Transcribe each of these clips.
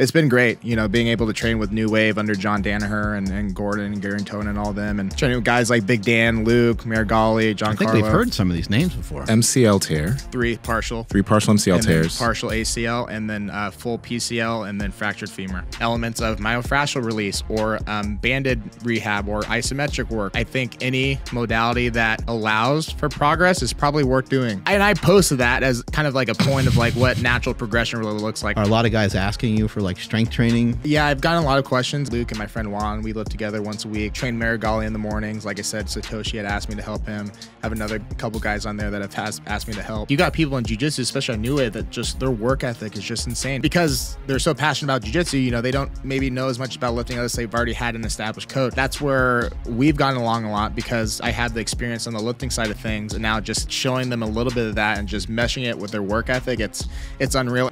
It's been great, you know, being able to train with New Wave under John Danaher and Gordon and Garantone and all them, and training with guys like Big Dan, Luke, Marigali, John I think Carlo. we've heard some of these names before. MCL tear. 3 partial. 3 partial MCL and then tears. partial ACL, and then full PCL, and then fractured femur. Elements of myofascial release or banded rehab or isometric work. I think any modality that allows for progress is probably worth doing. And I posted that as kind of like a point of like what natural progression really looks like. Are a lot of guys asking you for like strength training? Yeah, I've gotten a lot of questions. Luke and my friend Juan, we live together once a week. Train Marigali in the mornings. Like I said, Satoshi had asked me to help him. I have another couple guys on there that have asked me to help. You got people in jiu-jitsu, especially on New Wave, that just their work ethic is just insane because they're so passionate about jiu-jitsu. You know, they don't maybe know as much about lifting as they've already had an established coach. That's where we've gotten along a lot because I have the experience on the lifting side of things, and now just showing them a little bit of that and just meshing it with their work ethic, it's unreal.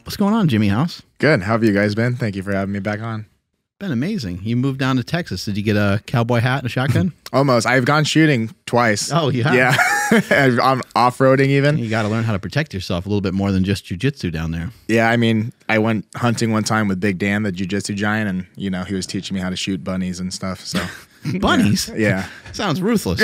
What's going on, Jimmy House? Good. How have you guys been? Thank you for having me back on. Been amazing. You moved down to Texas. Did you get a cowboy hat and a shotgun? Almost. I've gone shooting twice. Oh, you have? Yeah. I'm off-roading even. You got to learn how to protect yourself a little bit more than just jiu-jitsu down there. Yeah, I mean, I went hunting one time with Big Dan, the jiu-jitsu giant, and, you know, he was teaching me how to shoot bunnies and stuff, so. Bunnies? Yeah. Sounds ruthless.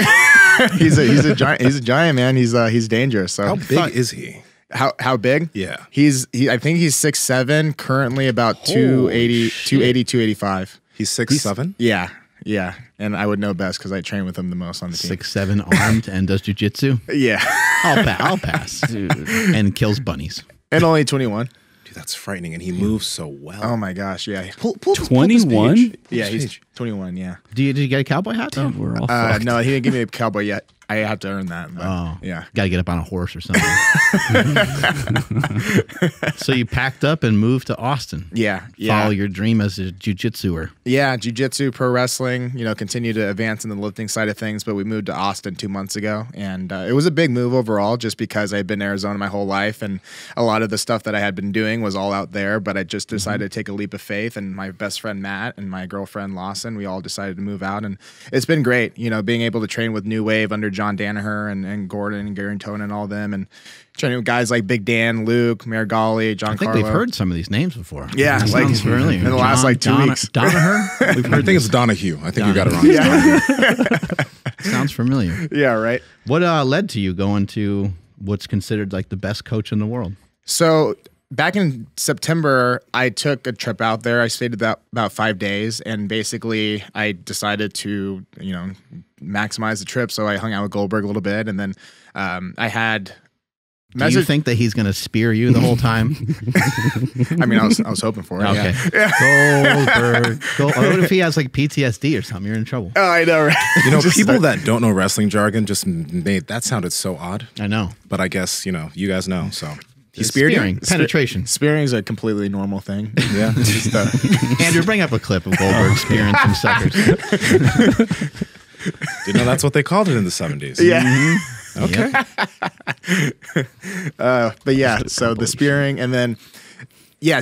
He's a giant. He's a giant, man. He's dangerous. So How big is he? How big? Yeah. I think he's 6'7", currently about 280, 285. He's 6'7"? Yeah. Yeah. And I would know best because I train with him the most on the team. 6'7", armed, and does jiu-jitsu? Yeah. I'll pass. Dude. And kills bunnies. And only 21. Dude, that's frightening. And he moves so well. Oh my gosh, yeah. Pull 21? Yeah, he's 21, yeah. Did you get a cowboy hat, though? We're all fucked. No, he didn't give me a cowboy yet. I have to earn that. But, Oh. yeah. Got to get up on a horse or something. So you packed up and moved to Austin. Yeah. Yeah. Follow your dream as a jiu-jitsuer. Yeah, jiu-jitsu, pro wrestling, you know, continue to advance in the lifting side of things, but we moved to Austin 2 months ago, and it was a big move overall just because I'd been in Arizona my whole life, and a lot of the stuff that I had been doing was all out there, but I just decided to take a leap of faith, and my best friend Matt and my girlfriend Lawson, we all decided to move out, and it's been great, you know, being able to train with New Wave under John Danaher and Gordon and Garantone and all them, and training with guys like Big Dan, Luke, Marigali, John I think Carlo. we've heard some of these names before. Yeah, That like sounds familiar. in the last like 2 weeks. Danaher? We've I heard think it's Donahue. I think you got it wrong. Yeah. Sounds familiar. Yeah, right. What led to you going to what's considered like the best coach in the world? So back in September, I took a trip out there. I stayed about 5 days, and basically I decided to, you know, maximize the trip. So I hung out with Goldberg a little bit, and then I had. Do you think that he's going to spear you the whole time? I mean, I was hoping for it. Okay. Yeah. Goldberg. What if he has like PTSD or something? You're in trouble. Oh, I know, right? You know, Just people start- that don't know wrestling jargon just made that sounded so odd. I know. But I guess, you know, you guys know. So he speared you? Spearing. Penetration. Spearing is a completely normal thing. yeah. Just, Andrew, bring up a clip of Goldberg spearing some suckers. You know, that's what they called it in the 70s. yeah. Okay. But yeah, so the spearing, and then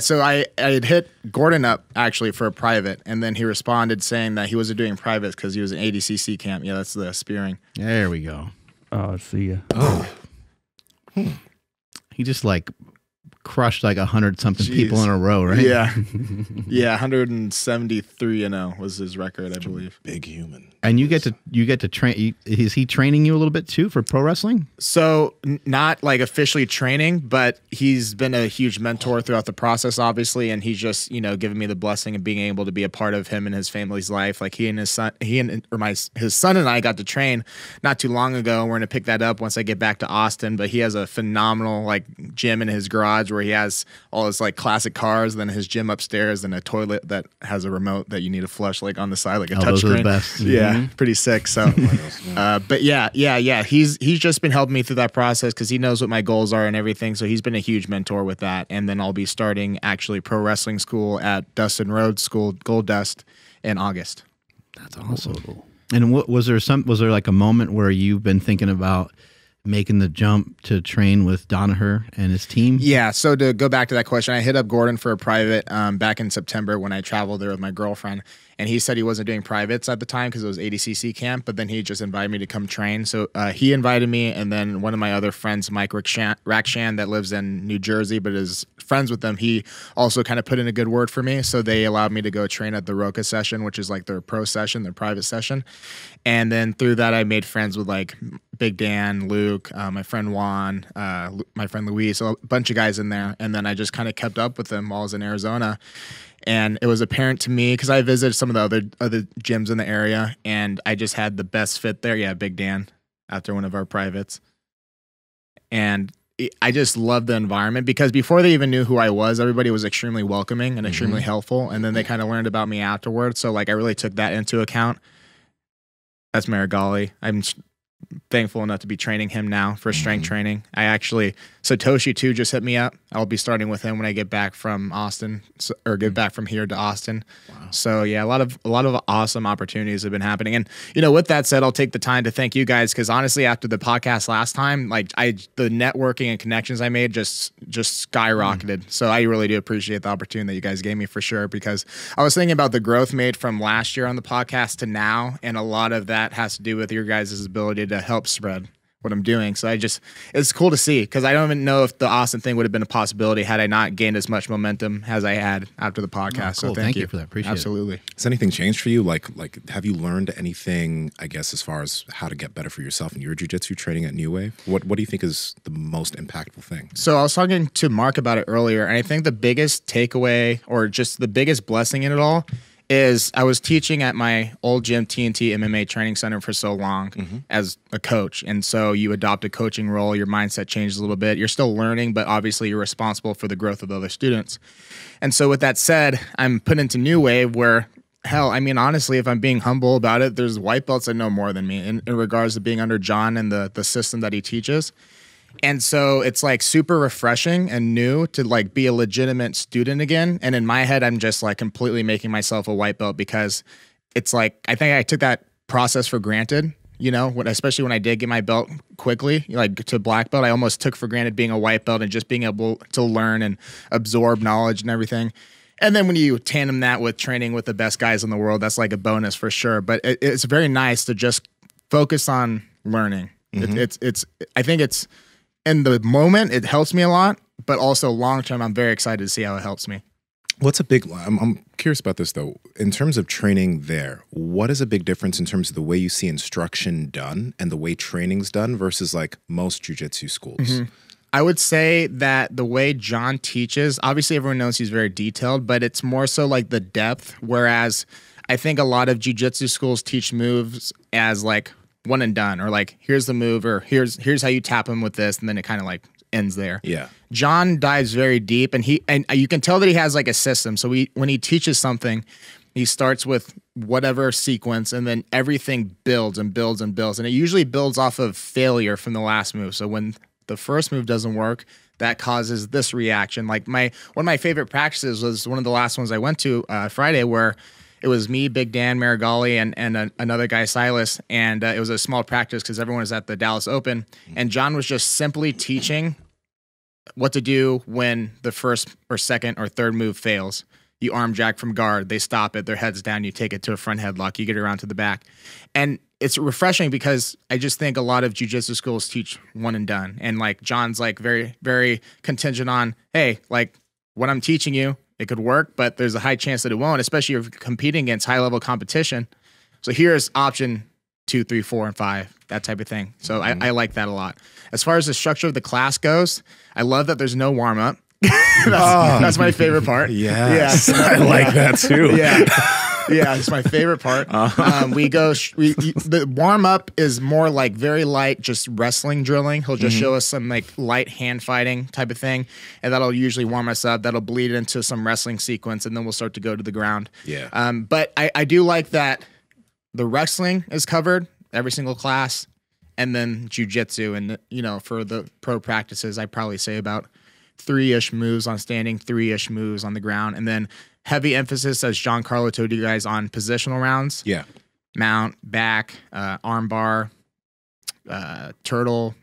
so I had hit Gordon up actually for a private, and then he responded saying that he wasn't doing privates because he was in ADCC camp. Yeah, that's the spearing. There we go. Oh, see ya. Oh. He just like crushed like 100-something Jeez. people in a row, right? Yeah, yeah, 173-0 was his record, I believe. Big human. And you get to train. Is he training you a little bit too for pro wrestling? So not like officially training, but he's been a huge mentor throughout the process, obviously, and he's just, you know, given me the blessing of being able to be a part of him and his family's life. Like his son and I got to train not too long ago. We're gonna pick that up once I get back to Austin. But he has a phenomenal like gym in his garage where he has all his like classic cars, then his gym upstairs, and a toilet that has a remote that you need to flush like on the side, like a Those are the touchscreen. best. Yeah, pretty sick. So, but yeah. He's just been helping me through that process because he knows what my goals are and everything. So he's been a huge mentor with that. And then I'll be starting actually pro wrestling school at Dustin Rhodes School, Gold Dust, in August. That's awesome. And what was there like a moment where you've been thinking about making the jump to train with Danaher and his team? Yeah. So to go back to that question, I hit up Gordon for a private back in September when I traveled there with my girlfriend. And he said he wasn't doing privates at the time because it was ADCC camp, but then he just invited me to come train. So he invited me, and then one of my other friends, Mike Rakshan, that lives in New Jersey but is friends with them, he also kind of put in a good word for me. So they allowed me to go train at the Roca session, which is like their pro session, their private session. And then through that, I made friends with like Big Dan, Luke, my friend Juan, my friend Luis, so a bunch of guys in there. And then I just kind of kept up with them while I was in Arizona. And it was apparent to me because I visited some of the other gyms in the area, and I just had the best fit there. Yeah, Big Dan after one of our privates. And I just loved the environment because before they even knew who I was, everybody was extremely welcoming and extremely helpful. And then they kind of learned about me afterwards. So like I really took that into account. That's Marigali. I'm thankful enough to be training him now for strength training. I actually, Satoshi too just hit me up. I'll be starting with him when I get back from Austin or get back from here to Austin. Wow. So yeah, a lot of awesome opportunities have been happening. And you know, with that said, I'll take the time to thank you guys because honestly, after the podcast last time, like the networking and connections I made just skyrocketed. So I really do appreciate the opportunity that you guys gave me for sure because I was thinking about the growth made from last year on the podcast to now, and a lot of that has to do with your guys' ability to help spread what I'm doing. So it's cool to see because I don't even know if the Austin thing would have been a possibility had I not gained as much momentum as I had after the podcast. Oh, cool. So thank you for that. Appreciate Absolutely. it. Has anything changed for you? Like, have you learned anything, I guess, as far as how to get better for yourself in your jiu-jitsu training at New Wave? What do you think is the most impactful thing? So I was talking to Mark about it earlier, and I think the biggest takeaway or just the biggest blessing in it all is I was teaching at my old gym, TNT MMA Training Center, for so long as a coach. And so you adopt a coaching role, your mindset changes a little bit. You're still learning, but obviously you're responsible for the growth of the other students. And so with that said, I'm put into New Wave where, hell, I mean, honestly, if I'm being humble about it, there's white belts that know more than me in regards to being under John and the system that he teaches. And so it's like super refreshing and new to like be a legitimate student again. And in my head, I'm just like completely making myself a white belt because it's like, I think I took that process for granted, you know, especially when I did get my belt quickly, like to black belt, I almost took for granted being a white belt and just being able to learn and absorb knowledge and everything. And then when you tandem that with training with the best guys in the world, that's like a bonus for sure. But it's very nice to just focus on learning. I think it's, in the moment, it helps me a lot, but also long term, I'm very excited to see how it helps me. What's a big, I'm curious about this though. In terms of training there, what is a big difference in terms of the way you see instruction done and the way training's done versus like most jiu-jitsu schools? I would say that the way John teaches, obviously everyone knows he's very detailed, but it's more so like the depth, whereas I think a lot of jiu-jitsu schools teach moves as like one and done, or like here's the move, or here's how you tap him with this, and then it kind of like ends there. Yeah. John dives very deep, and you can tell that he has like a system. So when he teaches something, he starts with whatever sequence, and then everything builds and builds and builds, and it usually builds off of failure from the last move. So when the first move doesn't work, that causes this reaction. Like one of my favorite practices was one of the last ones I went to Friday, where it was me, Big Dan, Marigali, and another guy, Silas. And it was a small practice because everyone was at the Dallas Open. And John was just simply teaching what to do when the first or second or third move fails. You arm jack from guard. They stop it. Their head's down. You take it to a front headlock. You get around to the back. And it's refreshing because I just think a lot of jiu-jitsu schools teach one and done. And like John's like very, very contingent on, hey, like what I'm teaching you, it could work, but there's a high chance that it won't, especially if you're competing against high-level competition. So here's option 2, 3, 4, and 5, that type of thing. So I like that a lot. As far as the structure of the class goes, I love that there's no warm-up. That's my favorite part. Yes. Yeah. I like that too. Yeah, it's my favorite part. The warm up is more like very light, just wrestling drilling. He'll just show us some like light hand fighting type of thing, and that'll usually warm us up. That'll bleed into some wrestling sequence, and then we'll start to go to the ground. Yeah. But I do like that the wrestling is covered every single class, and then jiu-jitsu, and you know, for the pro practices, I probably say about 3-ish moves on standing, 3-ish moves on the ground, and then heavy emphasis, as Giancarlo told you guys, on positional rounds. Yeah. Mount, back, arm bar, turtle,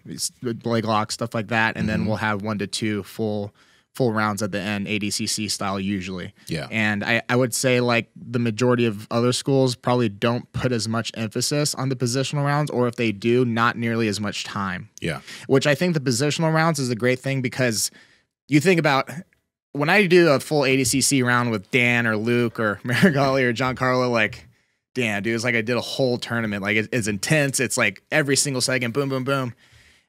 leg lock, stuff like that, and then we'll have 1 to 2 full rounds at the end, ADCC style usually. Yeah. And I would say like the majority of other schools probably don't put as much emphasis on the positional rounds, or if they do, not nearly as much time. Yeah. Which I think the positional rounds is a great thing, because you think about when I do a full ADCC round with Dan or Luke or Marigali or Giancarlo, like, damn, dude, it's like I did a whole tournament. Like it's intense. It's like every single second, boom, boom, boom.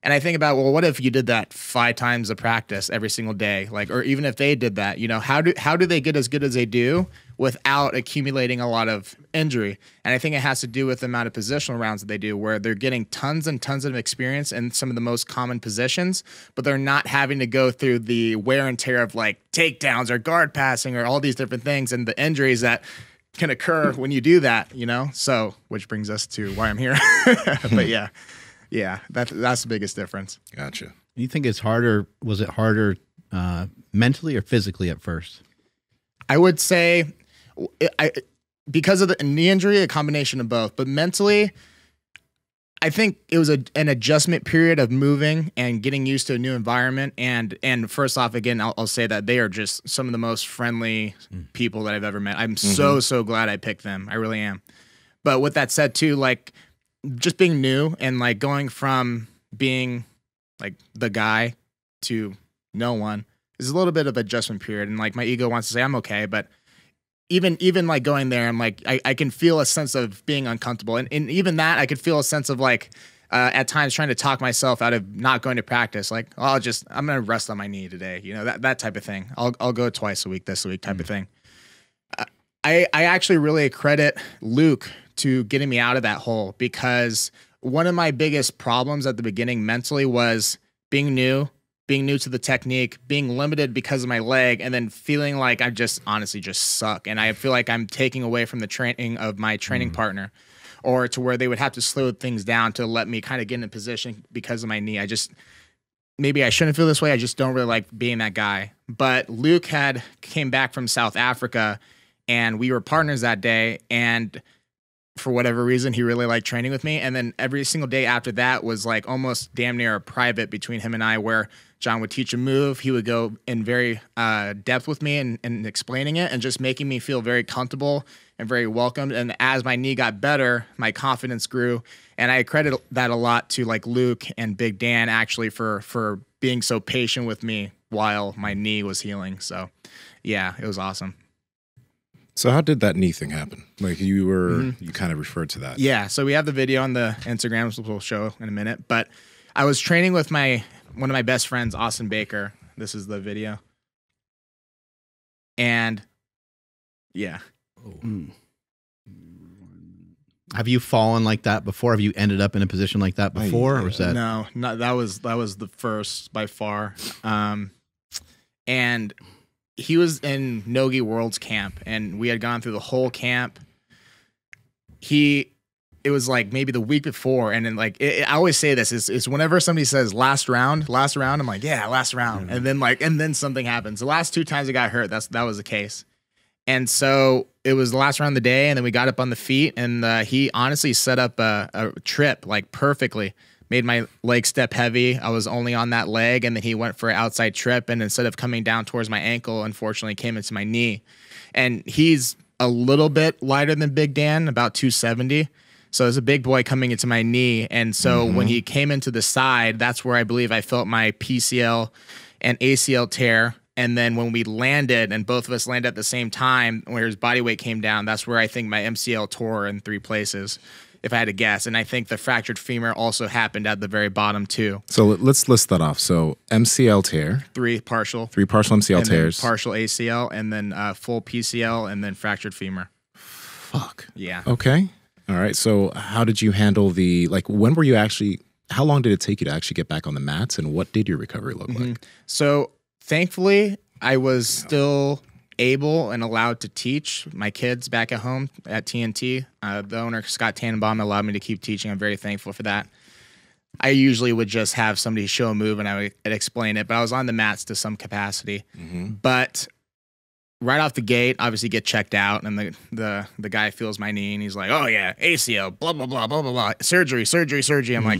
And I think about, well, what if you did that 5 times a practice every single day? Like, or even if they did that, you know, how do they get as good as they do without accumulating a lot of injury? And I think it has to do with the amount of positional rounds that they do, where they're getting tons and tons of experience in some of the most common positions, but they're not having to go through the wear and tear of like takedowns or guard passing or all these different things and the injuries that can occur when you do that, you know? So, which brings us to why I'm here. But yeah, that's the biggest difference. Gotcha. You think it's harder? Was it harder mentally or physically at first? I would say, because of the knee injury, a combination of both. But mentally, I think it was an adjustment period of moving and getting used to a new environment. And first off, again, I'll say that they are just some of the most friendly people that I've ever met. I'm so glad I picked them. I really am. But with that said, too, like, just being new and like going from being like the guy to no one is a little bit of adjustment period. And like my ego wants to say I'm okay, but even like going there, I'm like, I can feel a sense of being uncomfortable. And even that, I could feel a sense of like, at times trying to talk myself out of not going to practice. Like, oh, I'm going to rest on my knee today. You know, that type of thing. I'll go twice a week this week type of thing. I actually really credit Luke to getting me out of that hole, because one of my biggest problems at the beginning mentally was being new to the technique, being limited because of my leg, and then feeling like I just honestly just suck. And I feel like I'm taking away from the training of my training partner, or to where they would have to slow things down to let me kind of get in a position because of my knee. Maybe I shouldn't feel this way. I just don't really like being that guy. But Luke came back from South Africa, and we were partners that day, and for whatever reason, he really liked training with me. And then every single day after that was like almost damn near a private between him and I, where John would teach a move. He would go in very depth with me and explaining it and just making me feel very comfortable and very welcomed. And as my knee got better, my confidence grew. And I credit that a lot to like Luke and Big Dan actually for being so patient with me while my knee was healing. So yeah, it was awesome. So how did that knee thing happen? Like you kind of referred to that. Yeah. So we have the video on the Instagram, which we'll show in a minute. But I was training with one of my best friends, Austin Baker. This is the video. And yeah. Have you fallen like that before? Have you ended up in a position like that before? Or was that? No, that was the first by far. And he was in Nogi Worlds camp, and we had gone through the whole camp. It was like maybe the week before, and then like I always say this is whenever somebody says last round, I'm like, yeah, last round, and then something happens. The last 2 times I got hurt, that was the case, and so it was the last round of the day, and then we got up on the feet, and he honestly set up a trip like perfectly. Made my leg step heavy. I was only on that leg, and then he went for an outside trip, and instead of coming down towards my ankle, unfortunately came into my knee. And he's a little bit lighter than Big Dan, about 270. So it's a big boy coming into my knee. And so when he came into the side, that's where I believe I felt my PCL and ACL tear. And then when we landed, and both of us landed at the same time, where his body weight came down, that's where I think my MCL tore in 3 places, if I had to guess. And I think the fractured femur also happened at the very bottom too. So let's list that off. So MCL tear. 3 partial. 3 partial MCL and tears. Partial ACL, and then full PCL, and then fractured femur. Fuck. Yeah. Okay. All right. So how did you handle when were you actually, how long did it take you to actually get back on the mats, and what did your recovery look like? So thankfully, I was still able and allowed to teach my kids back at home at TNT. The owner, Scott Tannenbaum, allowed me to keep teaching. I'm very thankful for that. I usually would just have somebody show a move and I would explain it, but I was on the mats to some capacity. But right off the gate, obviously get checked out, and the guy feels my knee, and he's like, "Oh yeah, ACL, blah blah blah blah blah blah, surgery." I'm like,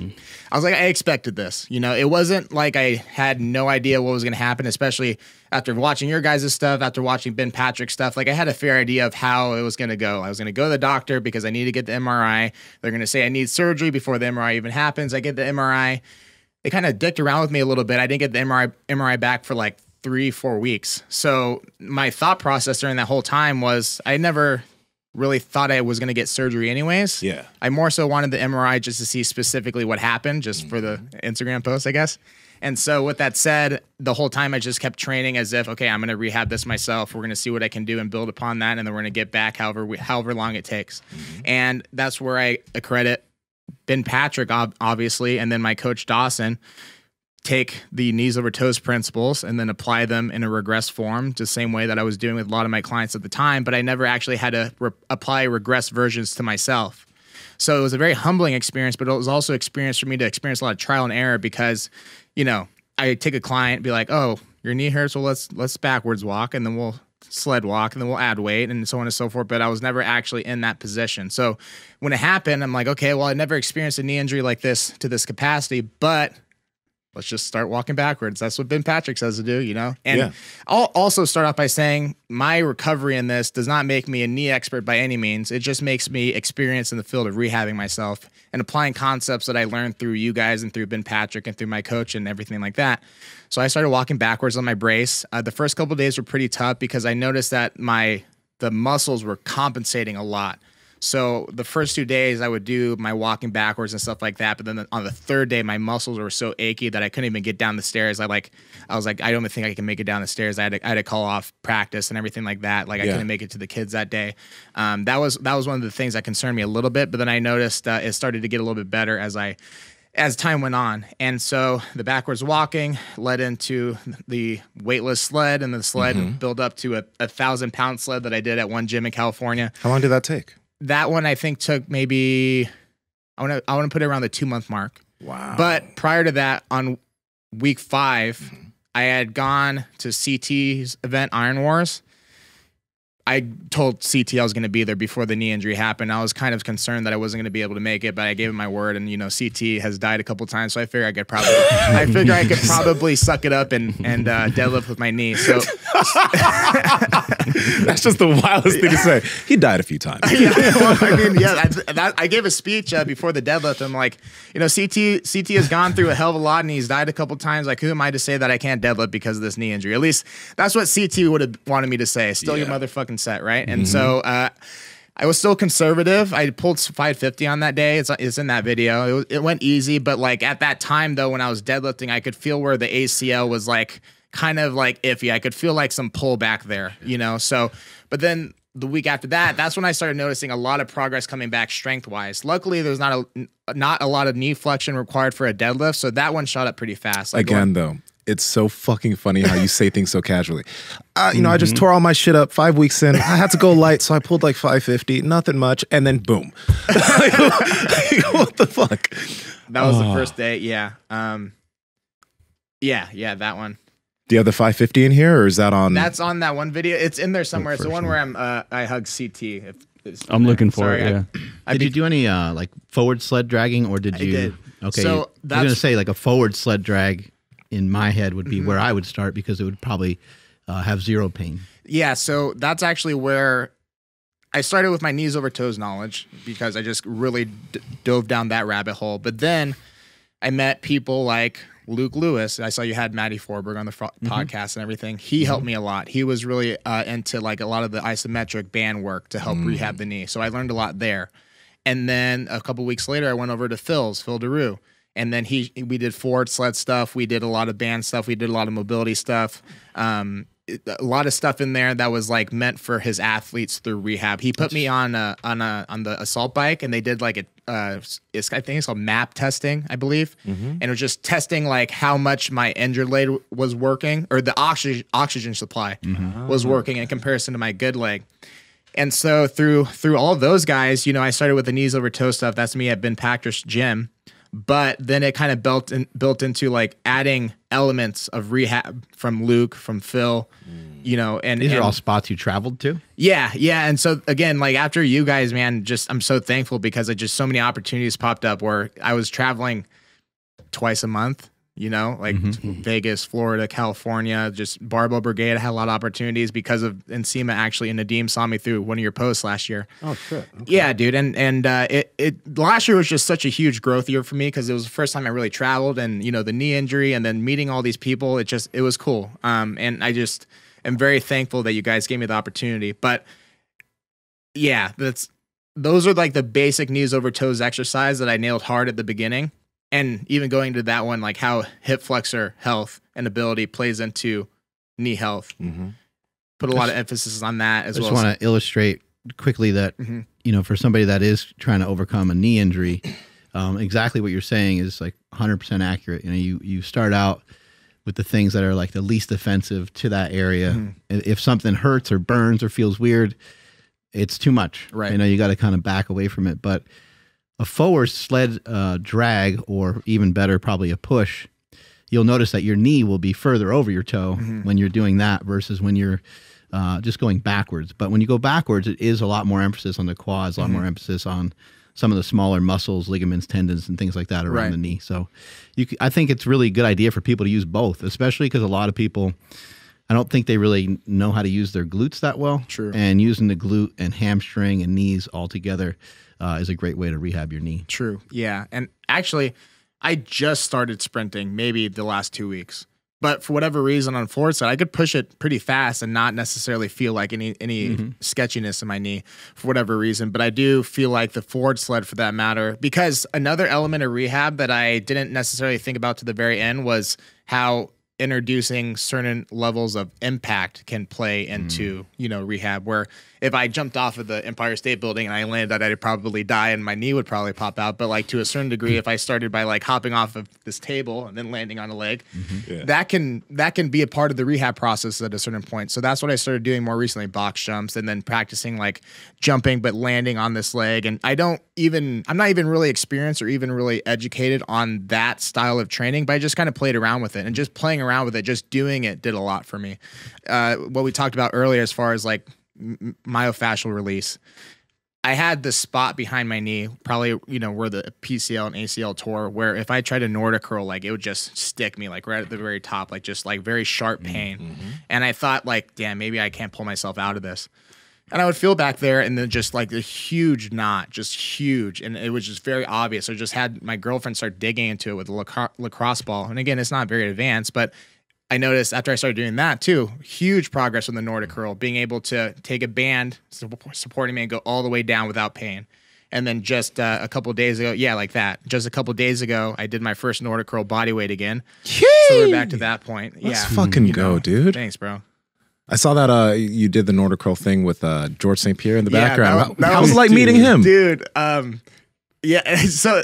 I was like, I expected this. You know, it wasn't like I had no idea what was going to happen, especially after watching your guys' stuff, after watching Ben Patrick's stuff. Like, I had a fair idea of how it was going to go. I was going to go to the doctor because I need to get the MRI. They're going to say I need surgery before the MRI even happens. I get the MRI. They kind of dicked around with me a little bit. I didn't get the MRI back for like 3-4 weeks. So my thought process during that whole time was I never really thought I was going to get surgery anyways. Yeah. I more so wanted the MRI just to see specifically what happened, just for the Instagram post, I guess. And so with that said, the whole time I just kept training as if, okay, I'm going to rehab this myself. We're going to see what I can do and build upon that. And then we're going to get back however long it takes. And that's where I accredit Ben Patrick, obviously, and then my coach Dawson, take the knees over toes principles and then apply them in a regress form, the same way that I was doing with a lot of my clients at the time, but I never actually had to apply regress versions to myself. So it was a very humbling experience, but it was also experience for me to experience a lot of trial and error because, you know, I take a client, be like, "Oh, your knee hurts, well, let's backwards walk, and then we'll sled walk, and then we'll add weight," and so on and so forth. But I was never actually in that position. So when it happened, I'm like, okay, well, I never experienced a knee injury like this to this capacity, but let's just start walking backwards. That's what Ben Patrick says to do, you know? And I'll also start off by saying my recovery in this does not make me a knee expert by any means. It just makes me experienced in the field of rehabbing myself and applying concepts that I learned through you guys and through Ben Patrick and through my coach and everything like that. So I started walking backwards on my brace. The first couple of days were pretty tough because I noticed that the muscles were compensating a lot. So the first 2 days I would do my walking backwards and stuff like that. But then on the third day, my muscles were so achy that I couldn't even get down the stairs. I was like, I don't even think I can make it down the stairs. I had to call off practice and everything like that. Like I couldn't make it to the kids that day. That was one of the things that concerned me a little bit. But then I noticed it started to get a little bit better as time went on. And so the backwards walking led into the weightless sled, and the sled built up to a 1,000-pound sled that I did at one gym in California. How long did that take? That one I think took maybe, I want to put it around the 2-month mark. Wow. But prior to that, on week 5, I had gone to CT's event, Iron Wars. I told CT I was going to be there before the knee injury happened. I was kind of concerned that I wasn't going to be able to make it, but I gave him my word. And, you know, CT has died a couple of times, so I figured I could probably suck it up and deadlift with my knee. So that's just the wildest thing to say. He died a few times. I gave a speech before the deadlift. I'm like, you know, CT has gone through a hell of a lot, and he's died a couple of times. Like, who am I to say that I can't deadlift because of this knee injury? At least that's what CT would have wanted me to say. Still your motherfucking set, right? And so I was still conservative. I pulled 550 on that day. It's in that video. It went easy, but like at that time though, when I was deadlifting, I could feel where the ACL was like kind of like iffy. I could feel like some pullback there, you know? So, but then the week after that, that's when I started noticing a lot of progress coming back strength-wise. Luckily, there's not a lot of knee flexion required for a deadlift, so that one shot up pretty fast. Like though, it's so fucking funny how you say things so casually. You know, I just tore all my shit up 5 weeks in. I had to go light, so I pulled like 550, nothing much, and then boom. What the fuck? That was the first day, yeah. Yeah, that one. Do you have the 550 in here, or is that on? That's on that one video. It's in there somewhere. It's the one where I hug CT. I'm looking for it. Yeah. Did you do any like forward sled dragging, or did you? I did. Okay. So I was going to say like a forward sled drag in my head would be where I would start because it would probably have zero pain. Yeah. So that's actually where I started with my knees over toes knowledge because I just really dove down that rabbit hole. But then I met people like Luke Lewis. I saw you had Matty Forberg on the podcast and everything. He helped me a lot. He was really into like a lot of the isometric band work to help rehab the knee. So I learned a lot there. And then a couple weeks later, I went over to Phil DeRue. And then we did forward sled stuff. We did a lot of band stuff. We did a lot of mobility stuff. A lot of stuff in there that was like meant for his athletes through rehab. He put me on the assault bike, and they did like I think it's called MAP testing, I believe. And it was just testing like how much my injured leg was working, or the oxygen supply was working in comparison to my good leg. And so through all of those guys, you know, I started with the knees over toe stuff. That's me at Ben Patrick's gym. But then it kind of built into like adding elements of rehab from Luke, from Phil, you know, and these are all spots you traveled to. Yeah. And so again, like after you guys, man, just I'm so thankful because just so many opportunities popped up where I was traveling twice a month. You know, like Vegas, Florida, California, just Barbell Brigade. I had a lot of opportunities because of Nsima actually, and Nadim saw me through one of your posts last year. Oh shit! Okay. Yeah, dude, and it last year was just such a huge growth year for me because it was the first time I really traveled, and you know the knee injury, and then meeting all these people. It was cool. And I just am very thankful that you guys gave me the opportunity. But yeah, those are like the basic knees over toes exercise that I nailed hard at the beginning. And even going to that one, like how hip flexor health and ability plays into knee health. Put a lot of emphasis on that as well. I just want to illustrate quickly that, you know, for somebody that is trying to overcome a knee injury, exactly what you're saying is like 100% accurate. You know, you start out with the things that are like the least offensive to that area. If something hurts or burns or feels weird, it's too much. Right. You know, you got to kind of back away from it. But a forward sled drag, or even better, probably a push, you'll notice that your knee will be further over your toe when you're doing that versus when you're just going backwards. But when you go backwards, it is a lot more emphasis on the quads, a lot more emphasis on some of the smaller muscles, ligaments, tendons, and things like that around the knee. So I think it's really a good idea for people to use both, especially because a lot of people, I don't think they really know how to use their glutes that well. True. And using the glute and hamstring and knees all together is a great way to rehab your knee. True. Yeah. And actually, I just started sprinting maybe the last 2 weeks. But for whatever reason on forward side, I could push it pretty fast and not necessarily feel like any sketchiness in my knee for whatever reason. But I do feel like the forward sled, for that matter, because another element of rehab that I didn't necessarily think about to the very end was how introducing certain levels of impact can play into, you know, rehab, where if I jumped off of the Empire State Building and I landed, I'd probably die and my knee would probably pop out. But like to a certain degree, if I started by like hopping off of this table and then landing on a leg, that can be a part of the rehab process at a certain point. So that's what I started doing more recently, box jumps, and then practicing like jumping but landing on this leg. And I'm not even really experienced or even really educated on that style of training, but I just kind of played around with it, and just playing around with it, just doing it did a lot for me. What we talked about earlier as far as like myofascial release, I had the spot behind my knee, probably, you know, where the PCL and ACL tore, where if I tried to Nordic curl, like it would just stick me like right at the very top, like just like very sharp pain. And I thought like, damn, maybe I can't pull myself out of this. And I would feel back there, and then just like a huge knot, just huge. And it was just very obvious. I just had my girlfriend start digging into it with a lacrosse ball. And again, it's not very advanced, but I noticed after I started doing that too, huge progress on the Nordic curl, being able to take a band supporting me and go all the way down without pain. And then just a couple of days ago, like that. Just a couple of days ago, I did my first Nordic curl bodyweight again. Yay! So we're back to that point. Let's fucking go, dude. Thanks, bro. I saw that you did the Nordic curl thing with George St. Pierre in the background. That How was it like meeting him? Dude, so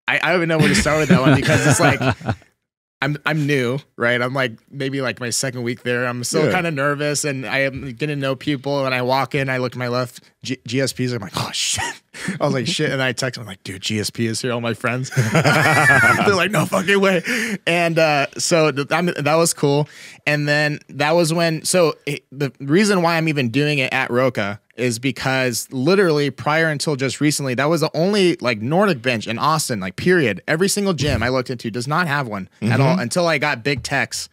I don't even know where to start with that one, because it's like I'm new, right? I'm like maybe like my second week there. I'm still kind of nervous, and I am getting to know people. And I walk in, I look to my left, GSP's. I'm like, oh shit. I was like, shit. And I text, I'm like, dude, GSP is here. All my friends. They're like, no fucking way. And so that was cool. And then that was when, the reason why I'm even doing it at Roka is because literally prior until just recently, that was the only like Nordic bench in Austin, like period. Every single gym I looked into does not have one at all, until I got big techs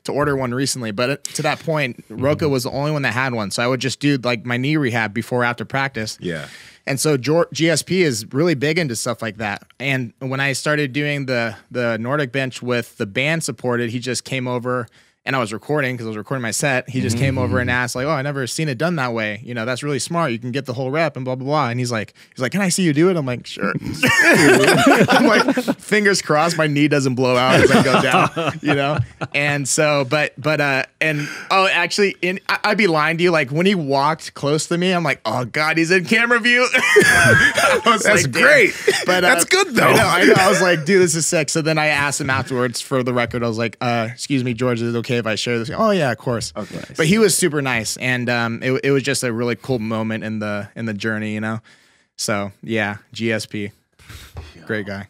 to order one recently. But to that point, Roka was the only one that had one. So I would just do like my knee rehab before, after practice. Yeah. And so GSP is really big into stuff like that. And when I started doing the Nordic bench with the band supported, he just came over, and I was recording because I was recording my set. He just came over and asked like, oh, I never seen it done that way. You know, that's really smart. You can get the whole rep and blah, blah, blah. And he's like, can I see you do it? I'm like, sure. I'm like, fingers crossed my knee doesn't blow out as I go down, you know? And so, actually, I'd be lying to you. Like when he walked close to me, I'm like, oh God, he's in camera view. That's like, great. But that's good though. I know. I was like, dude, this is sick. So then I asked him afterwards for the record. I was like, excuse me, George, is it okay if I share this? Oh yeah, of course. Okay. Nice. But he was super nice, and it was just a really cool moment in the journey, you know. So yeah, GSP, great guy.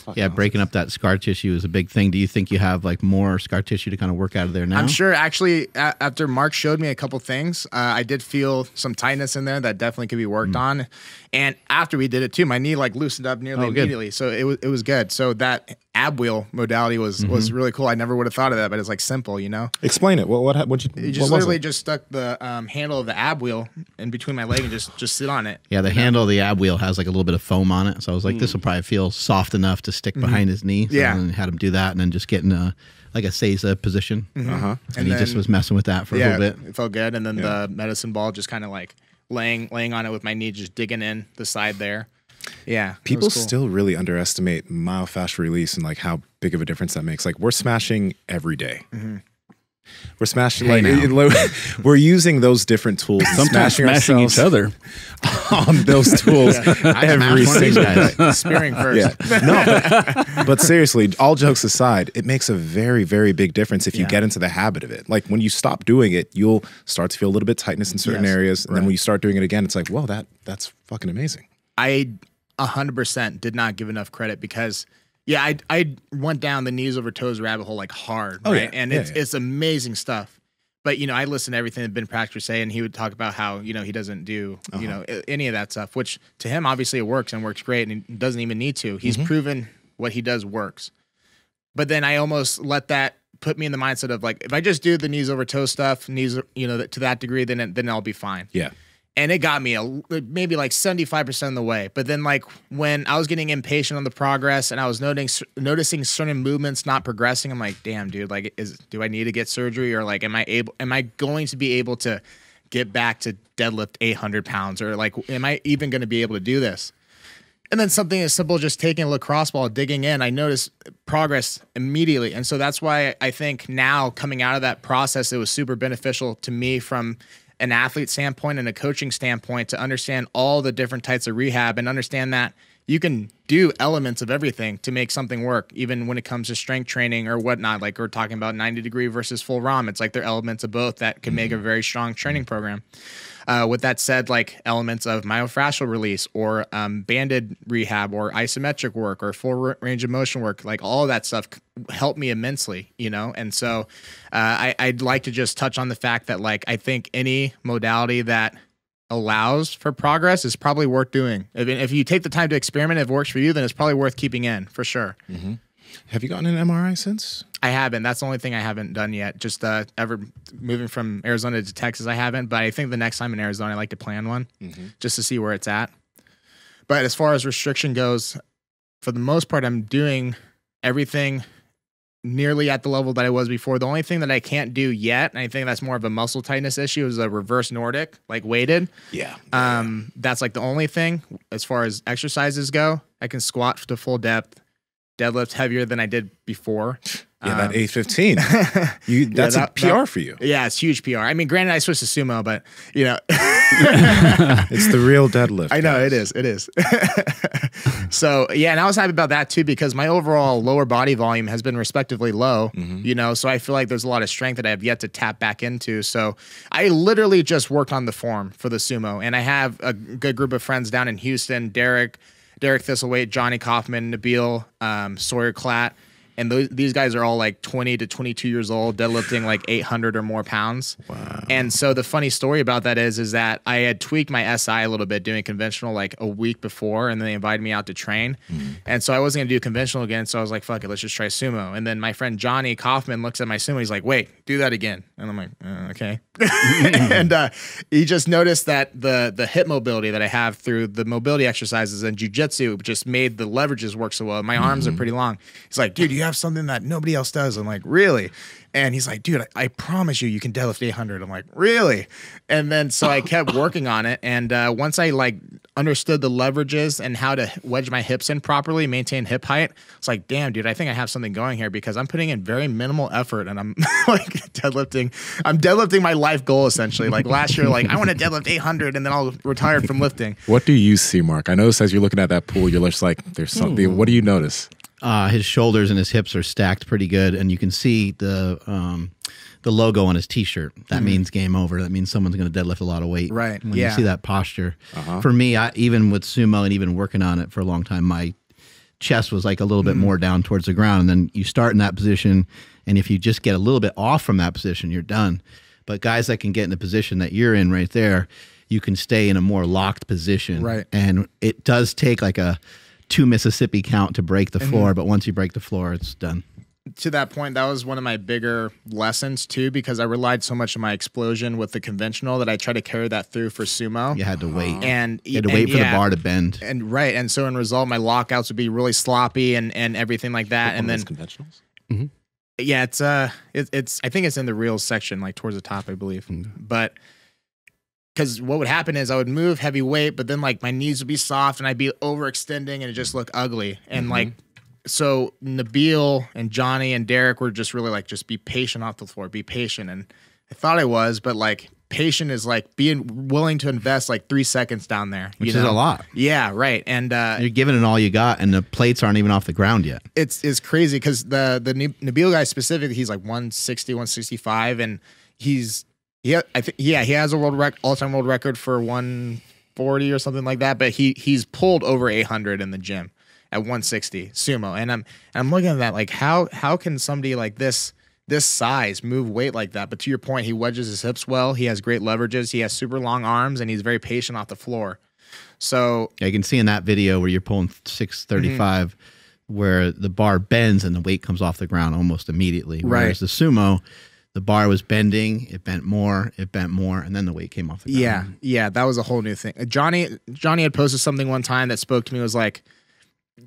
fucking Yeah, breaking up that scar tissue is a big thing. Do you think you have like more scar tissue to kind of work out of there now? I'm sure. Actually, after Mark showed me a couple things, I did feel some tightness in there that definitely could be worked on. And after we did it too, my knee like loosened up nearly immediately. So it was good. So that ab wheel modality was really cool. I never would have thought of that, but it's like simple, you know. Explain it. What you just literally just stuck the handle of the ab wheel in between my leg and just sit on it. Yeah, the handle of the ab wheel has like a little bit of foam on it. So I was like, this will probably feel soft enough to stick behind his knee. So then had him do that and then just get in a like a Seiza position. And he just was messing with that for a little bit. It felt good. And then the medicine ball just kind of like laying on it with my knee, just digging in the side there. Yeah. People still really underestimate myofascial release and like how big of a difference that makes. Like we're smashing every day. We're smashing we're using those different tools. Sometimes smashing each other on those tools every single day. Spearing first. Yeah. No, but seriously, all jokes aside, it makes a very, very big difference if you get into the habit of it. Like when you stop doing it, you'll start to feel a little bit of tightness in certain areas. And then when you start doing it again, it's like, whoa, that's fucking amazing. I 100% did not give enough credit because I went down the knees over toes rabbit hole like hard, right? And it's amazing stuff. But, you know, I listened to everything that Ben Proctor say, and he would talk about how, you know, he doesn't do, you know, any of that stuff, which to him, obviously it works and works great and he doesn't even need to. He's proven what he does works. But then I almost let that put me in the mindset of like, if I just do the knees over toe stuff, knees, you know, to that degree, then I'll be fine. Yeah. And it got me maybe like 75% of the way. But then like when I was getting impatient on the progress and I was noticing certain movements not progressing, I'm like, damn, dude, like do I need to get surgery? Or like, am I going to be able to get back to deadlift 800 pounds? Or like, am I even going to be able to do this? And then something as simple as just taking a lacrosse ball, digging in, I noticed progress immediately. And so that's why I think now coming out of that process, it was super beneficial to me from an athlete standpoint and a coaching standpoint to understand all the different types of rehab and understand that you can do elements of everything to make something work, even when it comes to strength training or whatnot. Like we're talking about 90-degree versus full ROM. It's like there are elements of both that can make a very strong training program. With that said, like elements of myofascial release or banded rehab or isometric work or full range of motion work, like all of that stuff helped me immensely, you know? And so I'd like to just touch on the fact that like I think any modality that allows for progress is probably worth doing. If you take the time to experiment, if it works for you, then it's probably worth keeping in for sure. Have you gotten an MRI since? I haven't. That's the only thing I haven't done yet. Just ever moving from Arizona to Texas, I haven't. But I think the next time in Arizona, I like to plan one just to see where it's at. But as far as restriction goes, for the most part, I'm doing everything nearly at the level that I was before. The only thing that I can't do yet, and I think that's more of a muscle tightness issue, is a reverse Nordic, like weighted. Yeah. That's like the only thing as far as exercises go. I can squat to full depth, deadlift heavier than I did before. Yeah, that 815. That's a PR for you. Yeah, it's huge PR. I mean, granted, I switched to sumo, but you know, it's the real deadlift. I know it is. It is. So yeah, and I was happy about that too because my overall lower body volume has been respectively low. You know, so I feel like there's a lot of strength that I have yet to tap back into. So I literally just worked on the form for the sumo, and I have a good group of friends down in Houston. Derek Thistlewaite, Johnny Kaufman, Nabil, Sawyer Klatt. And these guys are all like 20 to 22 years old, deadlifting like 800 or more pounds. Wow. And so the funny story about that is that I had tweaked my SI a little bit doing conventional like a week before, and then they invited me out to train. And so I wasn't going to do conventional again, so I was like, fuck it, let's just try sumo. And then my friend Johnny Kaufman looks at my sumo, he's like, wait, do that again. And I'm like, okay. And he just noticed that the hip mobility that I have through the mobility exercises and jiu-jitsu just made the leverages work so well. My arms are pretty long. He's like, dude, you have something that nobody else does. I'm like, really? And he's like, dude, I promise you can deadlift 800. I'm like, really? And then so I kept working on it. And once I like understood the leverages and how to wedge my hips in properly, maintain hip height, it's like, damn, dude, I think I have something going here because I'm putting in very minimal effort and I'm like deadlifting. I'm deadlifting my life goal essentially. Like last year, like I want to deadlift 800 and then I'll retire from lifting. What do you see, Mark? I notice as you're looking at that pool, you're just like, there's something. What do you notice? His shoulders and his hips are stacked pretty good, and you can see the logo on his T-shirt. That means game over. That means someone's going to deadlift a lot of weight. Right. When you see that posture. For me, even with sumo and even working on it for a long time, my chest was like a little bit more down towards the ground. And then you start in that position. And if you just get a little bit off from that position, you're done. But guys that can get in the position that you're in right there, you can stay in a more locked position. Right. And it does take like a 2 Mississippi count to break the floor. But once you break the floor, it's done. To that point, that was one of my bigger lessons too, because I relied so much on my explosion with the conventional that I tried to carry that through for sumo. You had to wait. And you had to wait for the bar to bend. And right. And so in result, my lockouts would be really sloppy and everything like that. And then conventionals. Yeah, it's I think it's in the reels section, like towards the top, I believe. But because what would happen is I would move heavy weight, but then like my knees would be soft and I'd be overextending and it just look ugly. And like, so Nabil and Johnny and Derek were just really like, just be patient off the floor, be patient. And I thought I was, but like patient is like being willing to invest like 3 seconds down there. Which is a lot. Yeah, right. And you're giving it all you got, and the plates aren't even off the ground yet. It's crazy because the Nabil guy specifically, he's like 160, 165, and he has a all-time world record for 140 or something like that. But he's pulled over 800 in the gym at 160 sumo, and I'm looking at that like how can somebody like this size move weight like that? But to your point, he wedges his hips well. He has great leverages. He has super long arms, and he's very patient off the floor. So yeah, you can see in that video where you're pulling 635, where the bar bends and the weight comes off the ground almost immediately. Whereas the sumo, the bar was bending, it bent more, and then the weight came off the ground. Yeah, that was a whole new thing. Johnny had posted something one time that spoke to me. It was like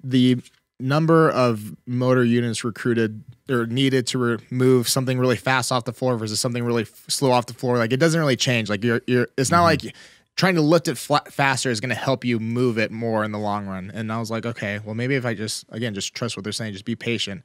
the number of motor units recruited or needed to remove something really fast off the floor versus something really slow off the floor. Like it doesn't really change. Like it's not like trying to lift it faster is going to help you move it more in the long run. And I was like, okay, well maybe if I just trust what they're saying, just be patient.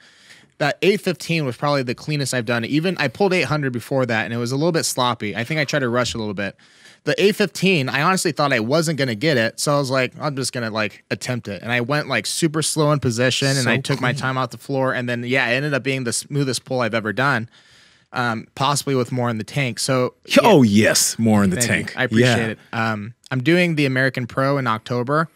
That 815 was probably the cleanest I've done. Even I pulled 800 before that and it was a little bit sloppy. I think I tried to rush a little bit. The 815, I honestly thought I wasn't going to get it. So I was like, I'm just going to like attempt it. And I went like super slow in position and I took my time off the floor. And then, yeah, it ended up being the smoothest pull I've ever done, possibly with more in the tank. So, oh, yes, more in the tank. I appreciate it. I'm doing the American Pro in October.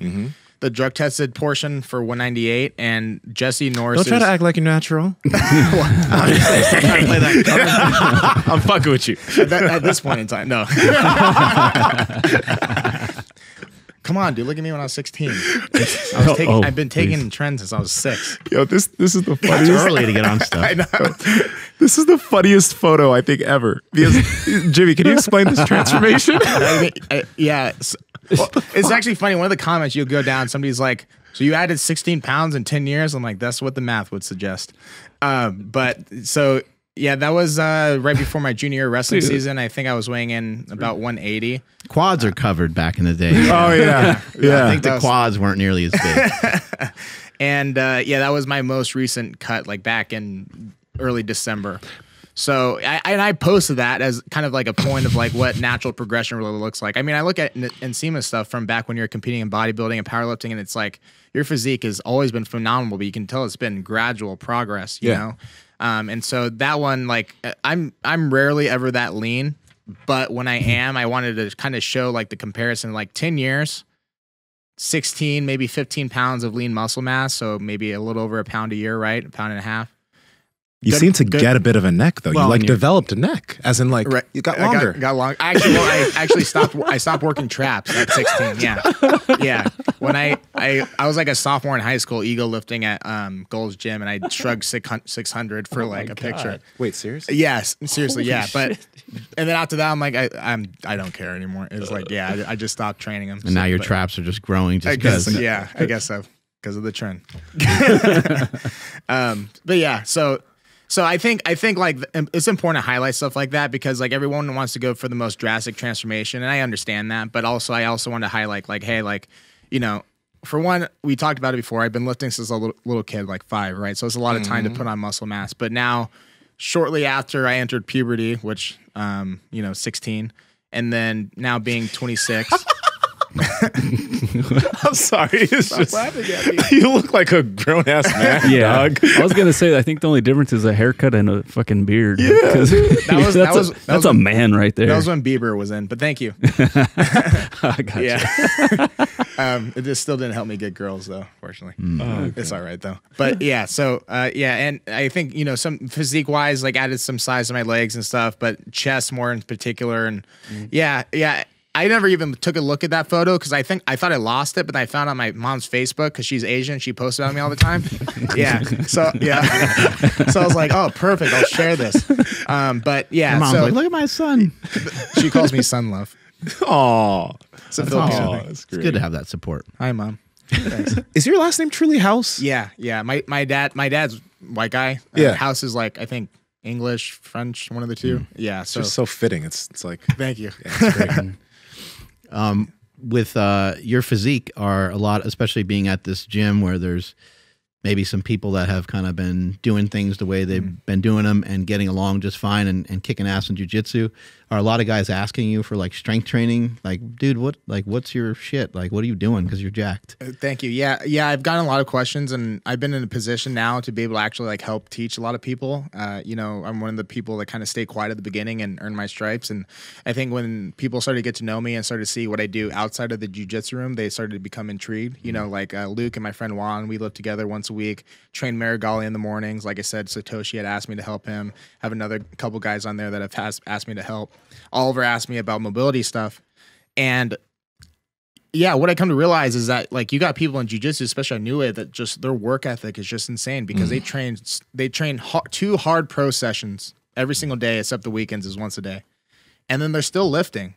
The drug tested portion for 198 and Jesse Norris. Don't try to act like you're natural. I'm fucking with you. At this point in time, no. Come on, dude. Look at me when I was 16. I've been taking trends since I was 6. Yo, this is the funniest. It's early to get on stuff. I know. This is the funniest photo I think ever. Because Jimmy, can you explain this transformation? Yeah. It's actually funny. One of the comments you'll go down, somebody's like, so you added 16 pounds in 10 years? I'm like, that's what the math would suggest. But so, yeah, that was right before my junior wrestling season. I think I was weighing in about 180. Quads are covered back in the day. Oh, yeah. I think the quads weren't nearly as big. And yeah, that was my most recent cut, like back in early December. So I posted that as kind of like a point of like what natural progression really looks like. I mean, I look at Nsima stuff from back when you're competing in bodybuilding and powerlifting, and it's like your physique has always been phenomenal, but you can tell it's been gradual progress, you know? And so that one, like I'm rarely ever that lean, but when I am, I wanted to kind of show like the comparison, like 10 years, 16, maybe 15 pounds of lean muscle mass. So maybe a little over a pound a year, right? A pound and a half. You seem to get a bit of a neck though. Well, you like developed a neck, as in like you got longer. Got long. I actually stopped. I stopped working traps at 16. Yeah. When I was like a sophomore in high school, ego lifting at Gold's Gym, and I shrugged 600 for like a picture. Wait, seriously? Yes, seriously. Holy shit. And then after that, I'm like, I don't care anymore. It's like, yeah, I just stopped training them. And now your traps are just growing just because. Yeah, I guess so, because of the trend. But yeah, So I think like it's important to highlight stuff like that because like everyone wants to go for the most drastic transformation, and I understand that. But I also want to highlight like, hey, like, you know, for one, we talked about it before. I've been lifting since a little kid, like 5, right? So it's a lot of time to put on muscle mass. But now, shortly after I entered puberty, which 16, and then now being 26. I'm sorry. It's just laughing at me. you look like a grown ass man. Yeah, dog. I was gonna say I think the only difference is a haircut and a fucking beard. Yeah. That's a man right there. That was when Bieber was in, but thank you. I got Yeah. It just still didn't help me get girls though, fortunately. It's all right though. But yeah, so yeah, and I think, you know, some physique wise, like added some size to my legs and stuff, but chest more in particular. And yeah. I never even took a look at that photo because I thought I lost it, but I found it on my mom's Facebook because she's Asian. She posted on me all the time. Yeah. So yeah. So I was like, oh, perfect. I'll share this. But yeah. Your mom's like, look at my son. She calls me son love. Aw. It's a That's Filipino awesome. thing. It's good to have that support. Hi, Mom. Thanks. Is your last name truly House? Yeah. My dad's white guy. Yeah. House is like, I think, English, French, one of the two. Yeah. It's So just so fitting. It's like thank you. yeah, it's great. With your physique are a lot, especially being at this gym where there's maybe some people that have kind of been doing things the way they've been doing them and getting along just fine and kicking ass in jiu-jitsu. Are a lot of guys asking you for like strength training? Like, dude, what's your shit? Like, what are you doing? Because you're jacked. Thank you. Yeah. I've gotten a lot of questions, and I've been in a position now to be able to actually like help teach a lot of people. You know, I'm one of the people that kind of stay quiet at the beginning and earn my stripes. And I think when people started to get to know me and started to see what I do outside of the jiu-jitsu room, they started to become intrigued. You know, like Luke and my friend Juan, we live together once a week, train Marigali in the mornings. Like I said, Satoshi had asked me to help him. Have another couple guys on there that have asked me to help. Oliver asked me about mobility stuff. And yeah, what I come to realize is that like you got people in jiu-jitsu, especially on New Wave, that just their work ethic is just insane because they train 2 hard pro sessions every single day, except the weekends is once a day. And then they're still lifting.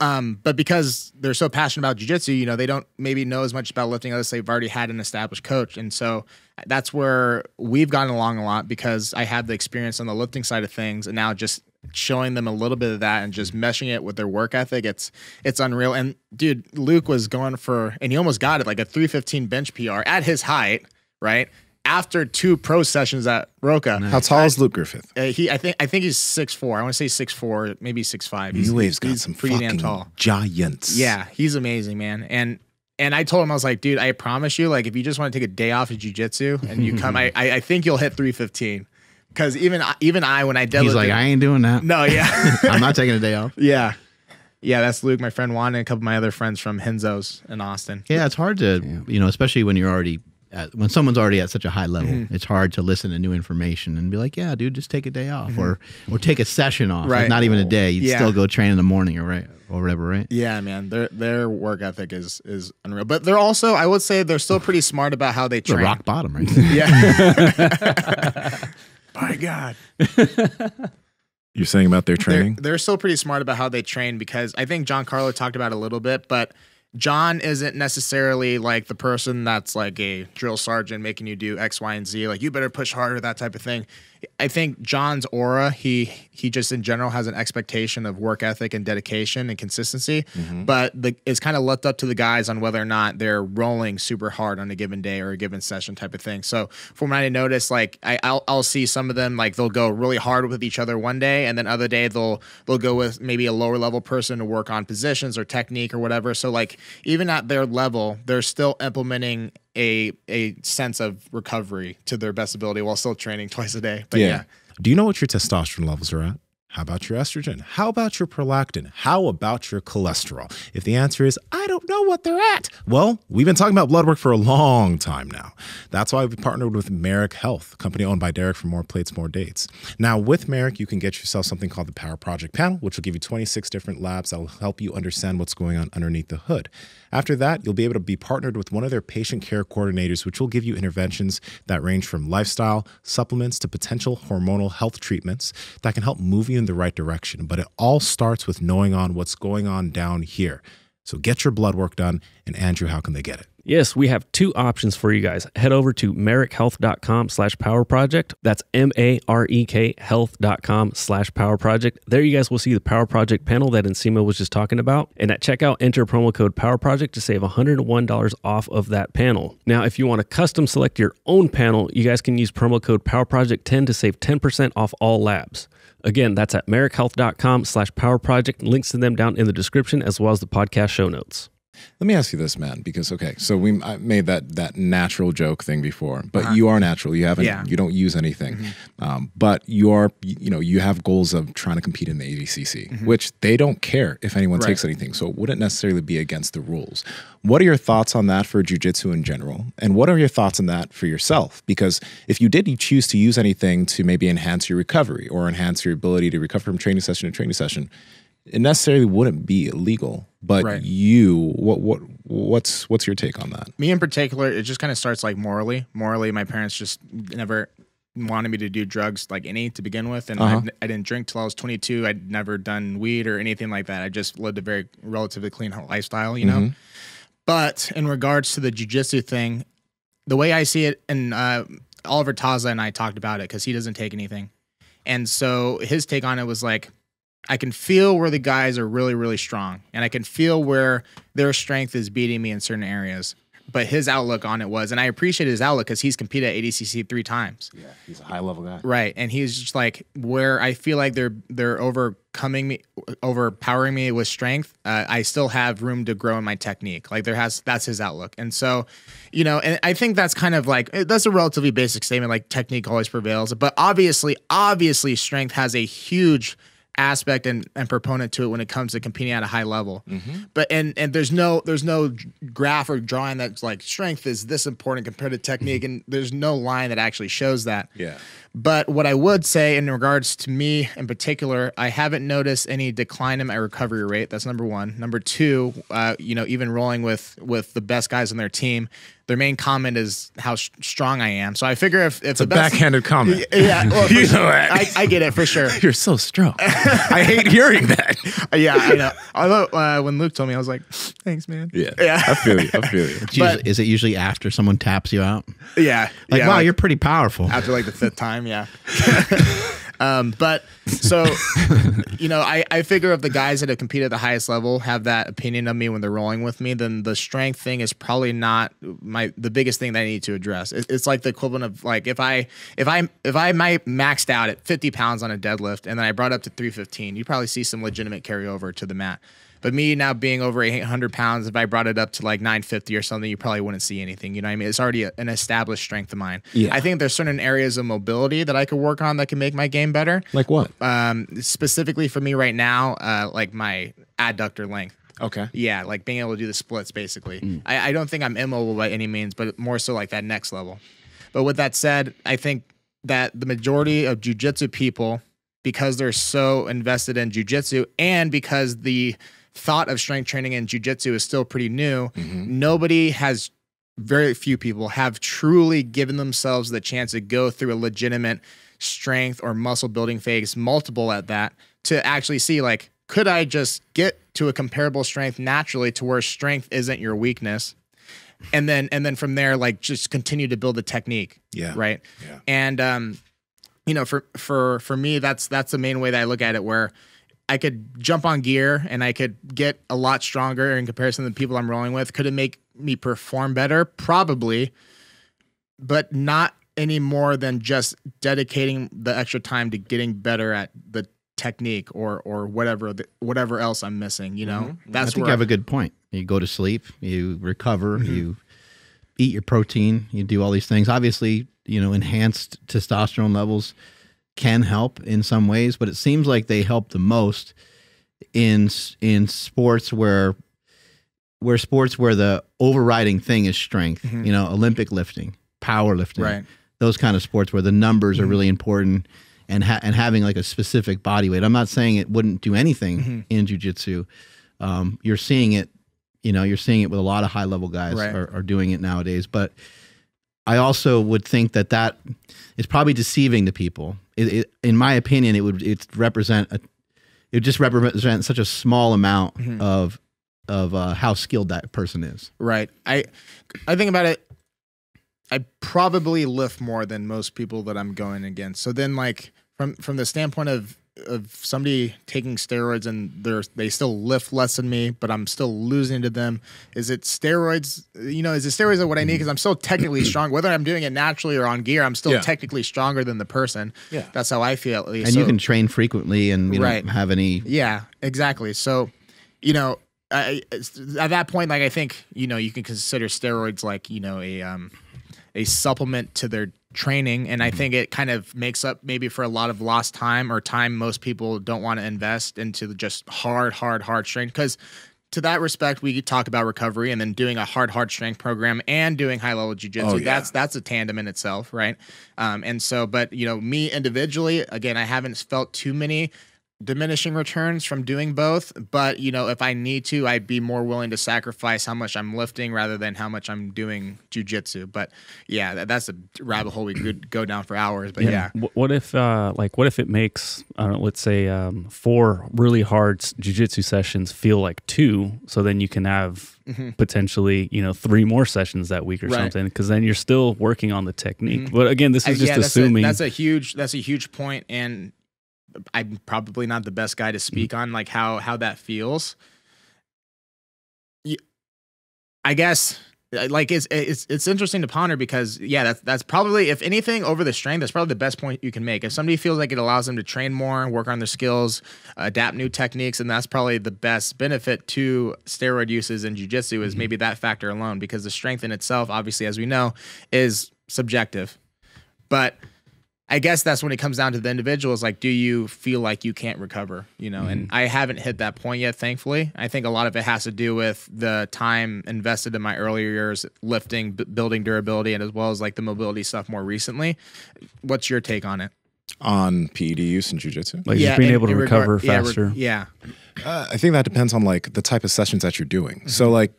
But because they're so passionate about jiu-jitsu, you know, they don't maybe know as much about lifting unless they've already had an established coach. And so that's where we've gotten along a lot because I have the experience on the lifting side of things, and now just showing them a little bit of that and just meshing it with their work ethic, it's unreal. And dude, Luke was going for, and he almost got it, like a 315 bench PR at his height, right? After 2 pro sessions at Roca. How tall is Luke Griffith? I think he's 6'4". I want to say 6'4", maybe 6'5". New Wave's got he's some pretty damn fucking tall. giants. Yeah, he's amazing, man. And I told him, I was like, dude, I promise you, like, if you just want to take a day off of jiu-jitsu and you come, I think you'll hit 315. Because even I, when I deadlifted, He's like, I ain't doing that. no, yeah, I'm not taking a day off. yeah, that's Luke, my friend Juan, and a couple of my other friends from Henzo's in Austin. Yeah, it's hard to, you know, especially when you're already when someone's already at such a high level, it's hard to listen to new information and be like, yeah, dude, just take a day off or take a session off. Right. Like not even a day. You'd Yeah. still go train in the morning or whatever, right? Yeah, man, their work ethic is unreal. But they're also, I would say, they're still pretty smart about how they It's a train. rock bottom, right? there. Yeah. By God. You're saying about their training? They're still pretty smart about how they train because I think John Carlo talked about it a little bit, but John isn't necessarily like the person that's like a drill sergeant making you do X, Y, and Z. Like, you better push harder, that type of thing. I think John's aura, he just in general has an expectation of work ethic and dedication and consistency, but it's kind of left up to the guys on whether or not they're rolling super hard on a given day or a given session type of thing. So from what I noticed, like I'll see some of them, like they'll go really hard with each other one day, and then other day they'll go with maybe a lower level person to work on positions or technique or whatever. So like even at their level, they're still implementing a sense of recovery to their best ability while still training twice a day. But yeah. Do you know what your testosterone levels are at? How about your estrogen? How about your prolactin? How about your cholesterol? If the answer is, I don't know what they're at, well, we've been talking about blood work for a long time now. That's why we partnered with Merrick Health, a company owned by Derek for More Plates, More Dates. Now, with Merrick, you can get yourself something called the Power Project Panel, which will give you 26 different labs that will help you understand what's going on underneath the hood. After that, you'll be able to be partnered with one of their patient care coordinators, which will give you interventions that range from lifestyle, supplements, to potential hormonal health treatments that can help move you in the right direction. But it all starts with knowing on what's going on down here. So get your blood work done. And Andrew, how can they get it? Yes, we have 2 options for you guys. Head over to merrickhealth.com/powerproject. That's MAREK health.com/powerproject. There you guys will see the Power Project panel that Nsima was just talking about. And at checkout, enter promo code PowerProject to save $101 off of that panel. Now, if you want to custom select your own panel, you guys can use promo code PowerProject10 to save 10% off all labs. Again, that's at merrickhealth.com/powerproject. Links to them down in the description as well as the podcast show notes. Let me ask you this, man, because so I made that natural joke thing before, but you are natural. You haven't, you don't use anything, but you are, you have goals of trying to compete in the ADCC, which they don't care if anyone takes anything, so it wouldn't necessarily be against the rules. What are your thoughts on that for jiu-jitsu in general, and what are your thoughts on that for yourself? Because if you choose to use anything to maybe enhance your recovery or enhance your ability to recover from training session to training session, it necessarily wouldn't be illegal, but what's your take on that? Me in particular, it just kind of starts like morally. Morally, my parents just never wanted me to do drugs like to begin with, and I didn't drink till I was 22. I'd never done weed or anything like that. I just lived a very relatively clean lifestyle, you know. But in regards to the jiu-jitsu thing, the way I see it, and Oliver Taza and I talked about it because he doesn't take anything, and so his take on it was like, I can feel where the guys are really, really strong, and I can feel where their strength is beating me in certain areas. But his outlook on it was, and I appreciate his outlook because he's competed at ADCC 3 times. Yeah, he's a high level guy. Right, and he's just like, where I feel like they're overpowering me with strength, I still have room to grow in my technique. Like that's his outlook. And so, and I think that's kind of like, that's a relatively basic statement, like technique always prevails. But obviously strength has a huge aspect and proponent to it when it comes to competing at a high level. But and there's no graph or drawing that's like strength is this important compared to technique, and there's no line that actually shows that. Yeah. But what I would say in regards to me in particular, I haven't noticed any decline in my recovery rate. That's number one. Number two, even rolling with the best guys on their team, their main comment is how strong I am. So I figure if it's a backhanded comment. Yeah, well, I get it for sure. You're so strong. I hate hearing that. Yeah, I know. Although when Luke told me, I was like, thanks, man. Yeah. I feel you. Is it usually after someone taps you out? Yeah. Like, wow, you're pretty powerful. After like the 5th time, yeah. But so, I figure if the guys that have competed at the highest level have that opinion of me when they're rolling with me, then the strength thing is probably not the biggest thing that I need to address. It's like the equivalent of like if I might maxed out at 50 pounds on a deadlift and then I brought up to 315, you probably see some legitimate carryover to the mat. But me now being over 800 pounds, if I brought it up to like 950 or something, you probably wouldn't see anything. You know what I mean? It's already an established strength of mine. Yeah. I think there's certain areas of mobility that I could work on that can make my game better. Like what? Specifically for me right now, like my adductor length. Okay. Yeah, like being able to do the splits, basically. I don't think I'm immobile by any means, but more so like that next level. But with that said, I think that the majority of jiu-jitsu people, because they're so invested in jiu-jitsu and because the thought of strength training in jiu-jitsu is still pretty new, very few people have truly given themselves the chance to go through a legitimate strength or muscle building phase, multiple at that, to actually see like, could I just get to a comparable strength naturally to where strength isn't your weakness? And then from there, like just continue to build a technique. Yeah. Right. Yeah. And, for me, that's the main way that I look at it, where I could jump on gear and I could get a lot stronger in comparison to the people I'm rolling with. Could it make me perform better? Probably, but not any more than just dedicating the extra time to getting better at the technique or whatever else I'm missing. That's I think you have a good point. You go to sleep, you recover, you eat your protein, you do all these things. Obviously, enhanced testosterone levels can help in some ways, but it seems like they help the most in sports where the overriding thing is strength. Olympic lifting, powerlifting, right? Those kind of sports where the numbers are really important, and having like a specific body weight. I'm not saying it wouldn't do anything in jiu-jitsu. You're seeing it, you're seeing it with a lot of high level guys are doing it nowadays, but I also would think that is probably deceiving to people. In my opinion, it would just represent such a small amount of how skilled that person is. Right. I think about it. I probably lift more than most people that I'm going against. So then, like from the standpoint of somebody taking steroids and they still lift less than me, but I'm still losing to them. Is it steroids? Is it steroids what I need? Because I'm still technically strong. Whether I'm doing it naturally or on gear, I'm still technically stronger than the person. Yeah. That's how I feel, at least. And you can train frequently and you don't have any. Yeah, exactly. So, at that point, like I think you can consider steroids like a supplement to their training, and I think it kind of makes up maybe for a lot of lost time or time most people don't want to invest into just hard strength. Because to that respect, we talk about recovery and then doing a hard strength program and doing high level jiu-jitsu. That's a tandem in itself, right? And so, but me individually, again, I haven't felt too many diminishing returns from doing both, but if I need to, I'd be more willing to sacrifice how much I'm lifting rather than how much I'm doing jiu-jitsu. But yeah, that's a rabbit hole we could go down for hours. But yeah. What if it makes, I don't know, let's say 4 really hard jiu-jitsu sessions feel like 2, so then you can have potentially 3 more sessions that week or something, because then you're still working on the technique. But again, this is just assuming. That's a huge point, and I'm probably not the best guy to speak on like how that feels. I guess like it's interesting to ponder because that's probably, if anything, over the strength, that's probably the best point you can make. If somebody feels like it allows them to train more, work on their skills, adapt new techniques, and that's probably the best benefit to steroid uses in jiu-jitsu is maybe that factor alone, because the strength in itself, obviously, as we know, is subjective. But I guess that's when it comes down to the individual is like, do you feel like you can't recover? And I haven't hit that point yet, thankfully. I think a lot of it has to do with the time invested in my earlier years, lifting, building durability, and as well as like the mobility stuff more recently. What's your take on it? On PED use and jiu-jitsu? Like just being able to recover faster? I think that depends on like the type of sessions that you're doing. So like,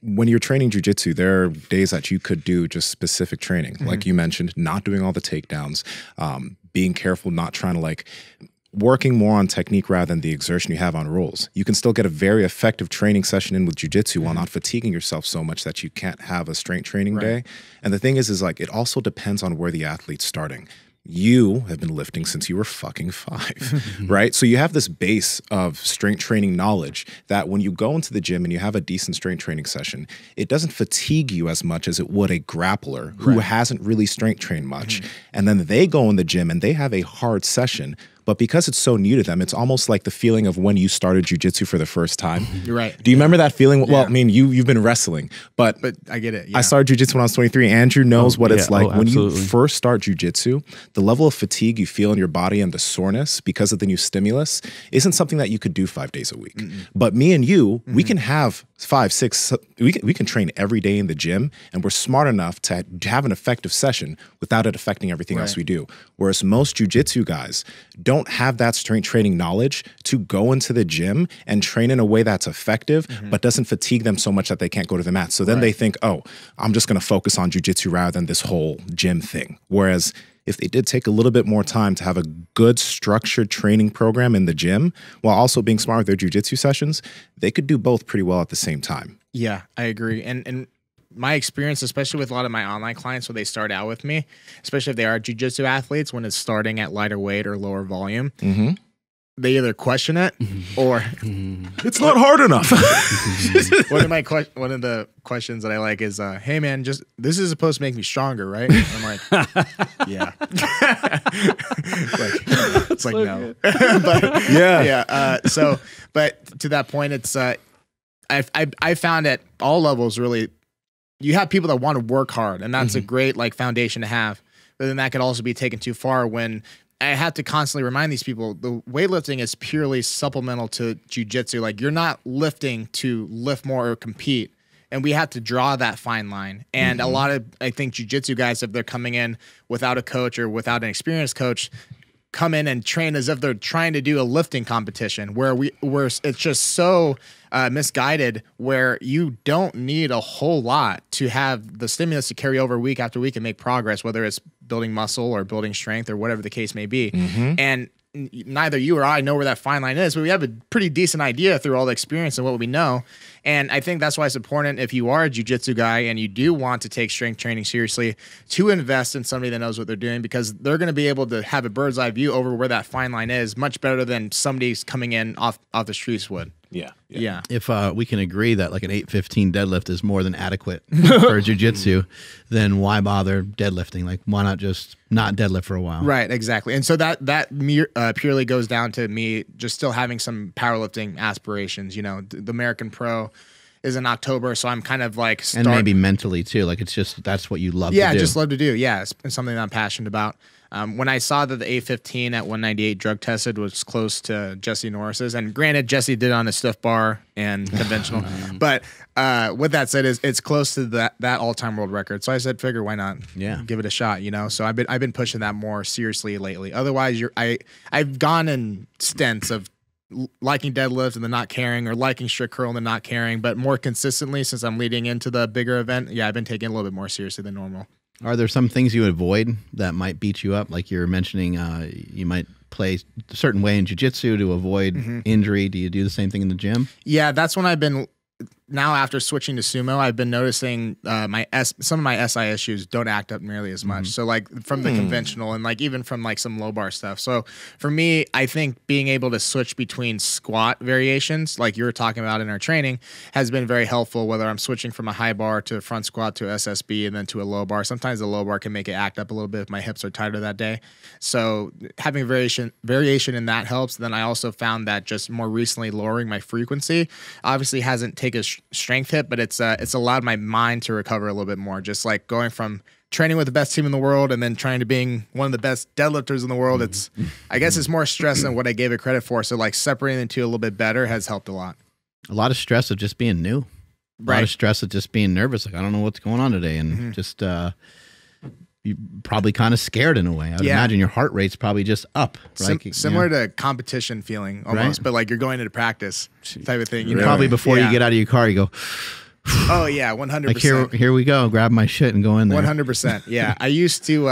when you're training jiu-jitsu, there are days that you could do just specific training. Like you mentioned, not doing all the takedowns, being careful, not trying to like working more on technique rather than the exertion you have on rolls. You can still get a very effective training session in with jiu-jitsu while not fatiguing yourself so much that you can't have a strength training day. And the thing is like, it also depends on where the athlete's starting. You have been lifting since you were fucking 5, right? So you have this base of strength training knowledge that when you go into the gym and you have a decent strength training session, it doesn't fatigue you as much as it would a grappler who hasn't really strength trained much. And then they go in the gym and they have a hard session. But because it's so new to them, it's almost like the feeling of when you started jiu-jitsu for the first time. You're right. Do you remember that feeling? Well, I mean, you've been wrestling, but I get it. I started jiu-jitsu when I was 23. Andrew knows what it's like when you first start jiu-jitsu. The level of fatigue you feel in your body and the soreness because of the new stimulus isn't something that you could do 5 days a week. But me and you, we can have 5, 6, we can train every day in the gym, and we're smart enough to have an effective session without it affecting everything else we do. Whereas most jiu-jitsu guys don't have that strength training knowledge to go into the gym and train in a way that's effective, but doesn't fatigue them so much that they can't go to the mat. So then they think, oh, I'm just going to focus on jiu-jitsu rather than this whole gym thing. Whereas if they did take a little bit more time to have a good structured training program in the gym while also being smart with their jiu-jitsu sessions, they could do both pretty well at the same time. Yeah, I agree. And my experience, especially with a lot of my online clients when they start out with me, especially if they are jiu-jitsu athletes, when it's starting at lighter weight or lower volume, they either question it or it's not hard enough. One of the questions that I like is, "Hey man, this is supposed to make me stronger, right?" I'm like, "Yeah." it's like no, but yeah. So, but to that point, it's I found at all levels really. You have people that want to work hard, and that's a great like foundation to have. But then that could also be taken too far when I have to constantly remind these people the weightlifting is purely supplemental to jiu-jitsu. Like you're not lifting to lift more or compete. And we have to draw that fine line. And a lot of, I think, jiu-jitsu guys, if they're coming in without a coach or without an experienced coach, come in and train as if they're trying to do a lifting competition where it's just so misguided, where you don't need a whole lot to have the stimulus to carry over week after week and make progress, whether it's building muscle or building strength or whatever the case may be. And neither you or I know where that fine line is, but we have a pretty decent idea through all the experience and what we know. And I think that's why it's important, if you are a jiu-jitsu guy and you do want to take strength training seriously, to invest in somebody that knows what they're doing, because they're going to be able to have a bird's eye view over where that fine line is much better than somebody's coming in off the streets would. Yeah. If we can agree that like an 815 deadlift is more than adequate for jiu-jitsu, then why bother deadlifting? Like, why not just not deadlift for a while? Right, exactly. And so that purely goes down to me just still having some powerlifting aspirations. You know, the American Pro is in October, so I'm kind of like And maybe mentally too. Like, it's just that's what you love to do. Yeah, I just love to do. Yeah, it's something that I'm passionate about. When I saw that the 815 at 198 drug tested was close to Jesse Norris's, and granted, Jesse did it on a stiff bar and conventional, but with that said, it's close to that all-time world record. So I said, figure why not? Yeah, give it a shot. You know, so I've been pushing that more seriously lately. Otherwise, I've gone in stints of liking deadlift and then not caring, or liking strict curl and then not caring, but more consistently since I'm leading into the bigger event, yeah, I've been taking it a little bit more seriously than normal. Are there some things you avoid that might beat you up? Like you're mentioning, you might play a certain way in jiu-jitsu to avoid injury. Do you do the same thing in the gym? Yeah, that's when I've been. Now after switching to sumo, I've been noticing some of my SI issues don't act up nearly as much. So like from the conventional and like even from like some low bar stuff. So for me, I think being able to switch between squat variations, like you were talking about in our training, has been very helpful. Whether I'm switching from a high bar to a front squat to SSB and then to a low bar. Sometimes the low bar can make it act up a little bit if my hips are tighter that day. So having variation in that helps. Then I also found that just more recently lowering my frequency obviously hasn't taken a strength hit, but it's allowed my mind to recover a little bit more. Just like going from training with the best team in the world and then trying to being one of the best deadlifters in the world, I guess it's more stress than what I gave it credit for. So like separating the two a little bit better has helped a lot. A lot of stress of just being new. A lot of stress of just being nervous. Like, I don't know what's going on today. And just you're probably kind of scared in a way. I'd imagine your heart rate's probably just up. Right? Similar to competition feeling almost, but like you're going into practice type of thing. You know? Probably before you get out of your car, you go, oh yeah, 100%. Like here we go. Grab my shit and go in there. 100%. Yeah, I used to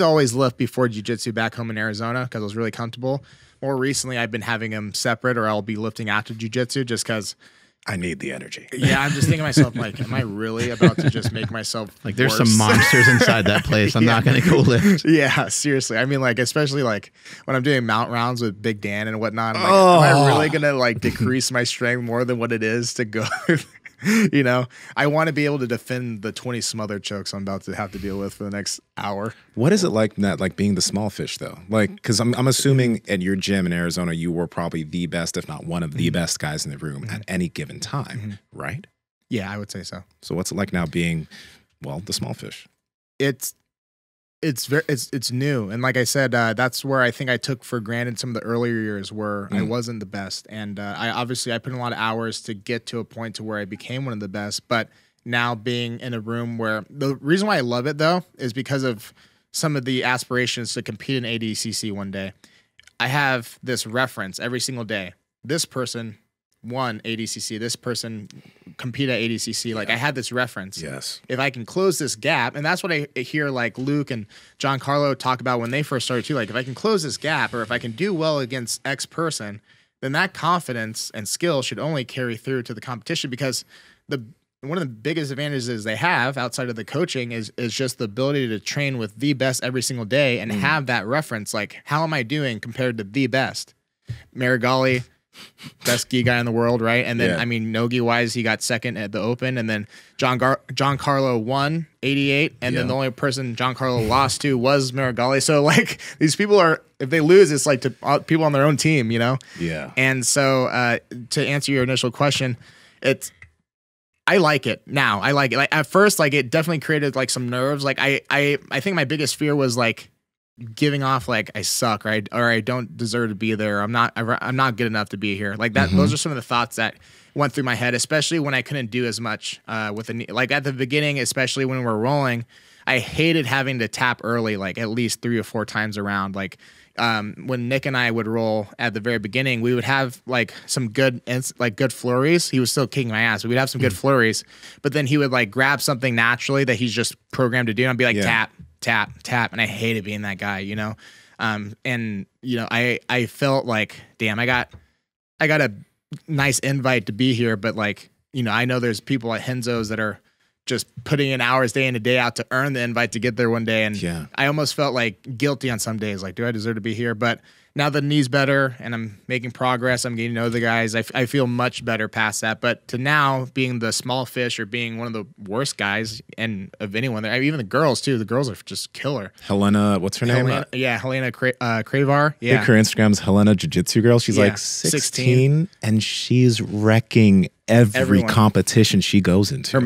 always lift before jiu-jitsu back home in Arizona because I was really comfortable. More recently, I've been having them separate, or I'll be lifting after jiu-jitsu just because I need the energy. Yeah, I'm just thinking to myself, like, am I really about to just make myself like? There's worse? Some monsters inside that place. I'm not going to go lift. Yeah, seriously. I mean, like, especially like when I'm doing mount rounds with Big Dan and whatnot. I'm like, am I really gonna like decrease my strength more than what it is to go? You know, I want to be able to defend the 20 smother chokes I'm about to have to deal with for the next hour. What is it like being the small fish though? Like, because I'm assuming at your gym in Arizona, you were probably the best, if not one of the best guys in the room at any given time, right? Yeah, I would say so. So what's it like now being, well, the small fish? It's new, and like I said, that's where I think I took for granted some of the earlier years where I wasn't the best, and I put in a lot of hours to get to a point to where I became one of the best. But now being in a room where the reason why I love it though is because of some of the aspirations to compete in ADCC one day. I have this reference every single day. This person won ADCC. This person compete at ADCC. Like I had this reference. Yes. If I can close this gap, and that's what I hear like Luke and John Carlo talk about when they first started too. Like if I can close this gap, or if I can do well against X person, then that confidence and skill should only carry through to the competition, because one of the biggest advantages they have outside of the coaching is just the ability to train with the best every single day and have that reference. Like, how am I doing compared to the best? Marigali, best gi guy in the world, right? And then, I mean, Nogi wise, he got second at the Open, and then John Carlo won 88, and then the only person John Carlo lost to was Marigali. So like these people are, if they lose, it's like to people on their own team, you know? Yeah. And so to answer your initial question, I like it now. I like it. Like at first, like it definitely created like some nerves. Like I think my biggest fear was like giving off like I suck, right? Or I don't deserve to be there. I'm not good enough to be here. Like that. Those are some of the thoughts that went through my head, especially when I couldn't do as much with like at the beginning, especially when we're rolling. I hated having to tap early, like at least 3 or 4 times around. Like when Nick and I would roll at the very beginning, we would have like some good flurries. He was still kicking my ass. But we'd have some good flurries, but then he would like grab something naturally that he's just programmed to do. And I'd be like, tap, tap, tap. And I hated being that guy, you know? And you know, I felt like, damn, I got a nice invite to be here. But like, you know, I know there's people at Henzo's that are just putting in hours day in and day out to earn the invite to get there one day. And I almost felt like guilty on some days. Like, do I deserve to be here? But now the knee's better and I'm making progress. I'm getting to know the guys. I feel much better past that. But to now being the small fish or being one of the worst guys and of anyone there, even the girls too. The girls are just killer. Helena, what's her name? Helena Cravar. I think her Instagram's Helena Jiu-Jitsu Girl. She's like 16 and she's wrecking every competition she goes into. Her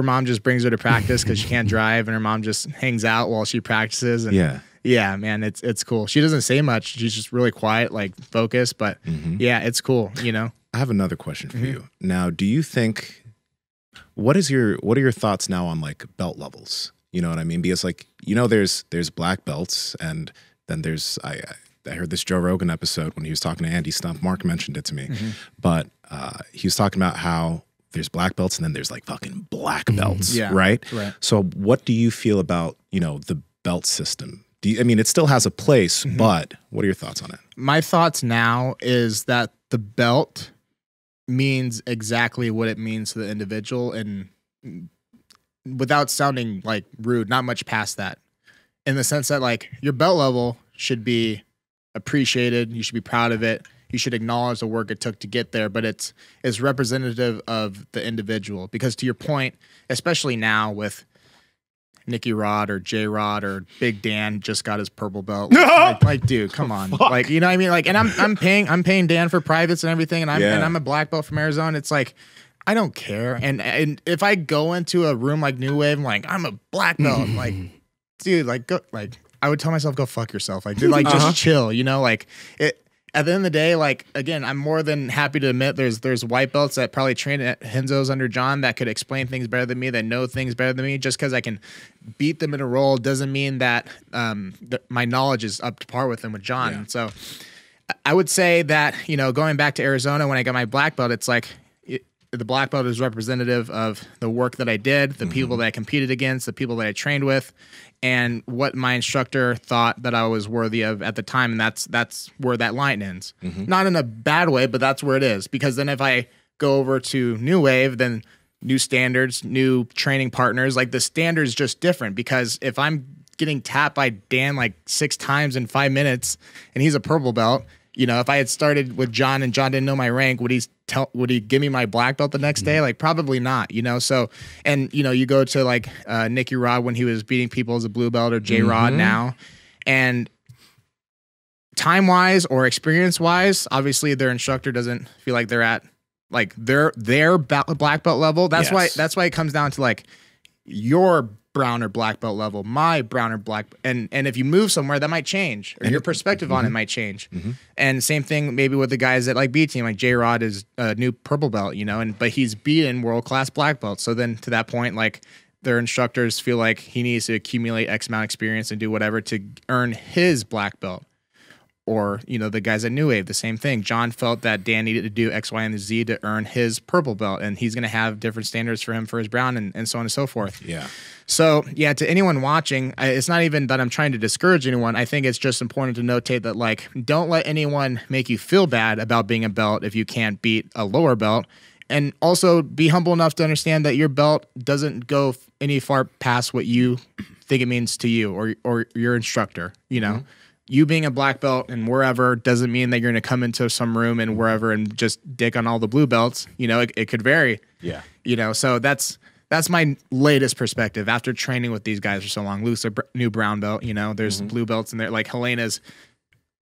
mom just brings her to practice because she can't drive, and her mom just hangs out while she practices. And yeah, man, it's cool. She doesn't say much. She's just really quiet, like focused. But yeah, it's cool. You know. I have another question for you. Now, do you think what are your thoughts now on like belt levels? You know what I mean? Because like there's black belts, and then there's I heard this Joe Rogan episode when he was talking to Andy Stump. Mark mentioned it to me, but he was talking about how there's black belts and then there's like fucking black belts, right? So what do you feel about, the belt system? I mean, it still has a place, but what are your thoughts on it? My thoughts now is that the belt means exactly what it means to the individual, and without sounding like rude, not much past that, in the sense that like your belt level should be appreciated. You should be proud of it. You should acknowledge the work it took to get there, but it's representative of the individual. Because to your point, especially now with Nicky Rod or J Rod or Big Dan just got his purple belt. Like dude, come on. Like, you know what I mean? Like, and I'm paying Dan for privates and everything, and I'm a black belt from Arizona. It's like, I don't care. And if I go into a room like New Wave, I'm like, I'm a black belt. I'm like, dude, like go like I would tell myself, go fuck yourself. Like, dude, like just chill, like it. At the end of the day, like, again, I'm more than happy to admit there's white belts that probably train at Henzo's under John that could explain things better than me, that know things better than me. Just because I can beat them in a roll doesn't mean that my knowledge is up to par with them with John. Yeah. So I would say that, going back to Arizona when I got my black belt, it's like the black belt is representative of the work that I did, the people that I competed against, the people that I trained with, and what my instructor thought that I was worthy of at the time. And that's where that line ends. Not in a bad way, but that's where it is. Because then if I go over to New Wave, then new standards, new training partners, like the standard's just different. Because if I'm getting tapped by Dan like 6 times in 5 minutes and he's a purple belt, if I had started with John and John didn't know my rank, would he give me my black belt the next day? Like, probably not, So, and, you go to like Nicky Rod when he was beating people as a blue belt, or J Rod now. And time wise or experience wise, obviously their instructor doesn't feel like they're at like their black belt level. That's why it comes down to like your brown or black belt level, my brown or black, and if you move somewhere, that might change, or your perspective on it might change. And same thing maybe with the guys that like B team, like J Rod is a new purple belt, but he's beaten world-class black belts. So then to that point, like their instructors feel like he needs to accumulate X amount of experience and do whatever to earn his black belt. Or, the guys at New Wave, the same thing. John felt that Dan needed to do X, Y, and Z to earn his purple belt, and he's going to have different standards for him for his brown, and so on and so forth. Yeah. So, yeah, to anyone watching, it's not even that I'm trying to discourage anyone. I think it's just important to notate that, like, don't let anyone make you feel bad about being a belt if you can't beat a lower belt. And also be humble enough to understand that your belt doesn't go any far past what you think it means to you or your instructor, You being a black belt and wherever doesn't mean that you're going to come into some room and wherever and just dick on all the blue belts. It could vary. Yeah. So that's my latest perspective after training with these guys for so long. Luke's a new brown belt. There's blue belts in there. Like Helena's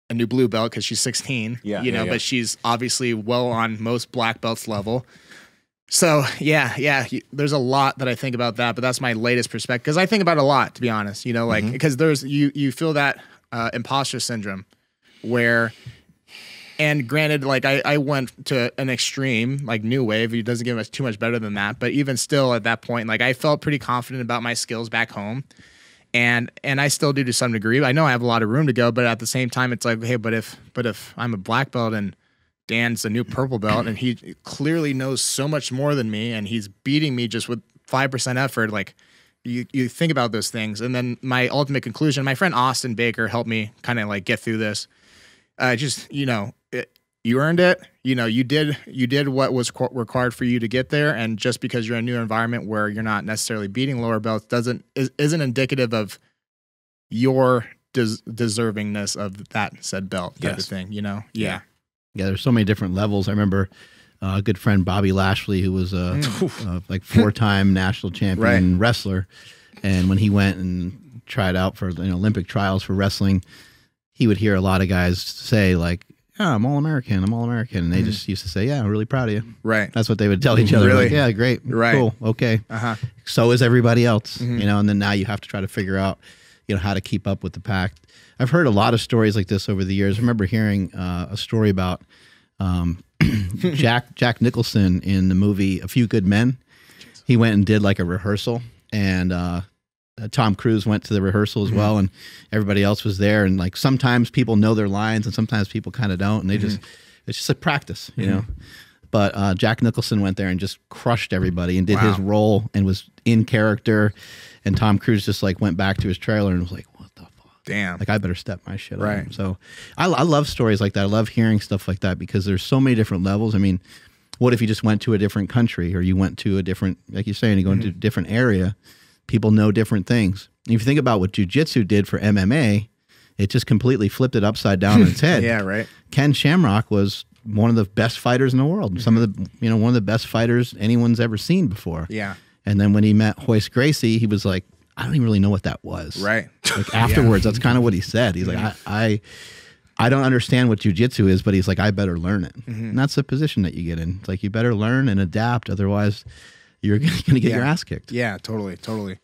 a new blue belt because she's 16. But she's obviously well on most black belts level. So yeah, there's a lot that I think about that, but that's my latest perspective because I think about it a lot, to be honest. Because there's you feel that. Imposter syndrome where, and granted, like I went to an extreme like New Wave, it doesn't get us too much better than that, but even still at that point, like I felt pretty confident about my skills back home, and I still do to some degree. I know I have a lot of room to go, but at the same time it's like, hey, but if I'm a black belt and Dan's a new purple belt and he clearly knows so much more than me and he's beating me just with 5% effort, like You think about those things. And then my ultimate conclusion, my friend Austin Baker helped me kind of like get through this. You earned it. You did what was required for you to get there. And just because you're in a new environment where you're not necessarily beating lower belts isn't indicative of your deservingness of that said belt type of thing, you know? Yeah. Yeah, there's so many different levels. I remember a good friend, Bobby Lashley, who was a like 4-time national champion wrestler. And when he went and tried out for Olympic trials for wrestling, he would hear a lot of guys say like, "Yeah, I'm All-American, I'm All-American." And they just used to say, "Yeah, I'm really proud of you." Right. That's what they would tell each other. Really? Like, yeah, great. Right. Cool. Okay. So is everybody else, and then now you have to try to figure out, how to keep up with the pack. I've heard a lot of stories like this over the years. I remember hearing a story about Jack Nicholson in the movie A Few Good Men. He went and did like a rehearsal, and Tom Cruise went to the rehearsal as well, and everybody else was there. And like sometimes people know their lines, and sometimes people kind of don't, and they it's just a practice, you know. But Jack Nicholson went there and just crushed everybody and did his role and was in character. And Tom Cruise just like went back to his trailer and was like, "What the fuck? Damn! Like I better step my shit up." So I love stories like that. I love hearing stuff like that because there's so many different levels. I mean, what if you just went to a different country or you went to a different, like you're saying, you go into a different area? People know different things. And if you think about what jiu-jitsu did for MMA, it just completely flipped it upside down on its head. Yeah, right. Ken Shamrock was one of the best fighters in the world. Some of the, one of the best fighters anyone's ever seen before. Yeah. And then when he met Hoist Gracie, he was like, I don't even really know what that was. Right. Like afterwards, that's kind of what he said. He's like, I don't understand what jiu-jitsu is, but he's like, I better learn it. And that's the position that you get in. It's like, you better learn and adapt. Otherwise, you're going to get your ass kicked. Yeah, totally.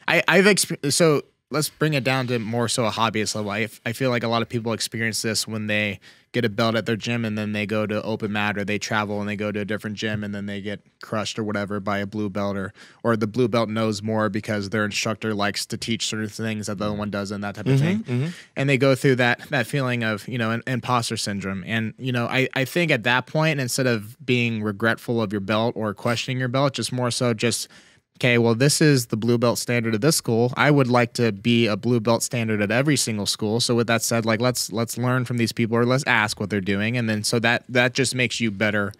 I've experienced, so let's bring it down to more so a hobbyist level. I feel like a lot of people experience this when they get a belt at their gym and then they go to open mat, or they travel and they go to a different gym and then they get crushed or whatever by a blue belt, or the blue belt knows more because their instructor likes to teach certain things that the other one doesn't, that type of thing. And they go through that feeling of, imposter syndrome. And, I think at that point, instead of being regretful of your belt or questioning your belt, just more so just, okay, well, this is the blue belt standard of this school. I would like to be a blue belt standard at every single school. So with that said, like, let's learn from these people, or let's ask what they're doing. And then so that just makes you better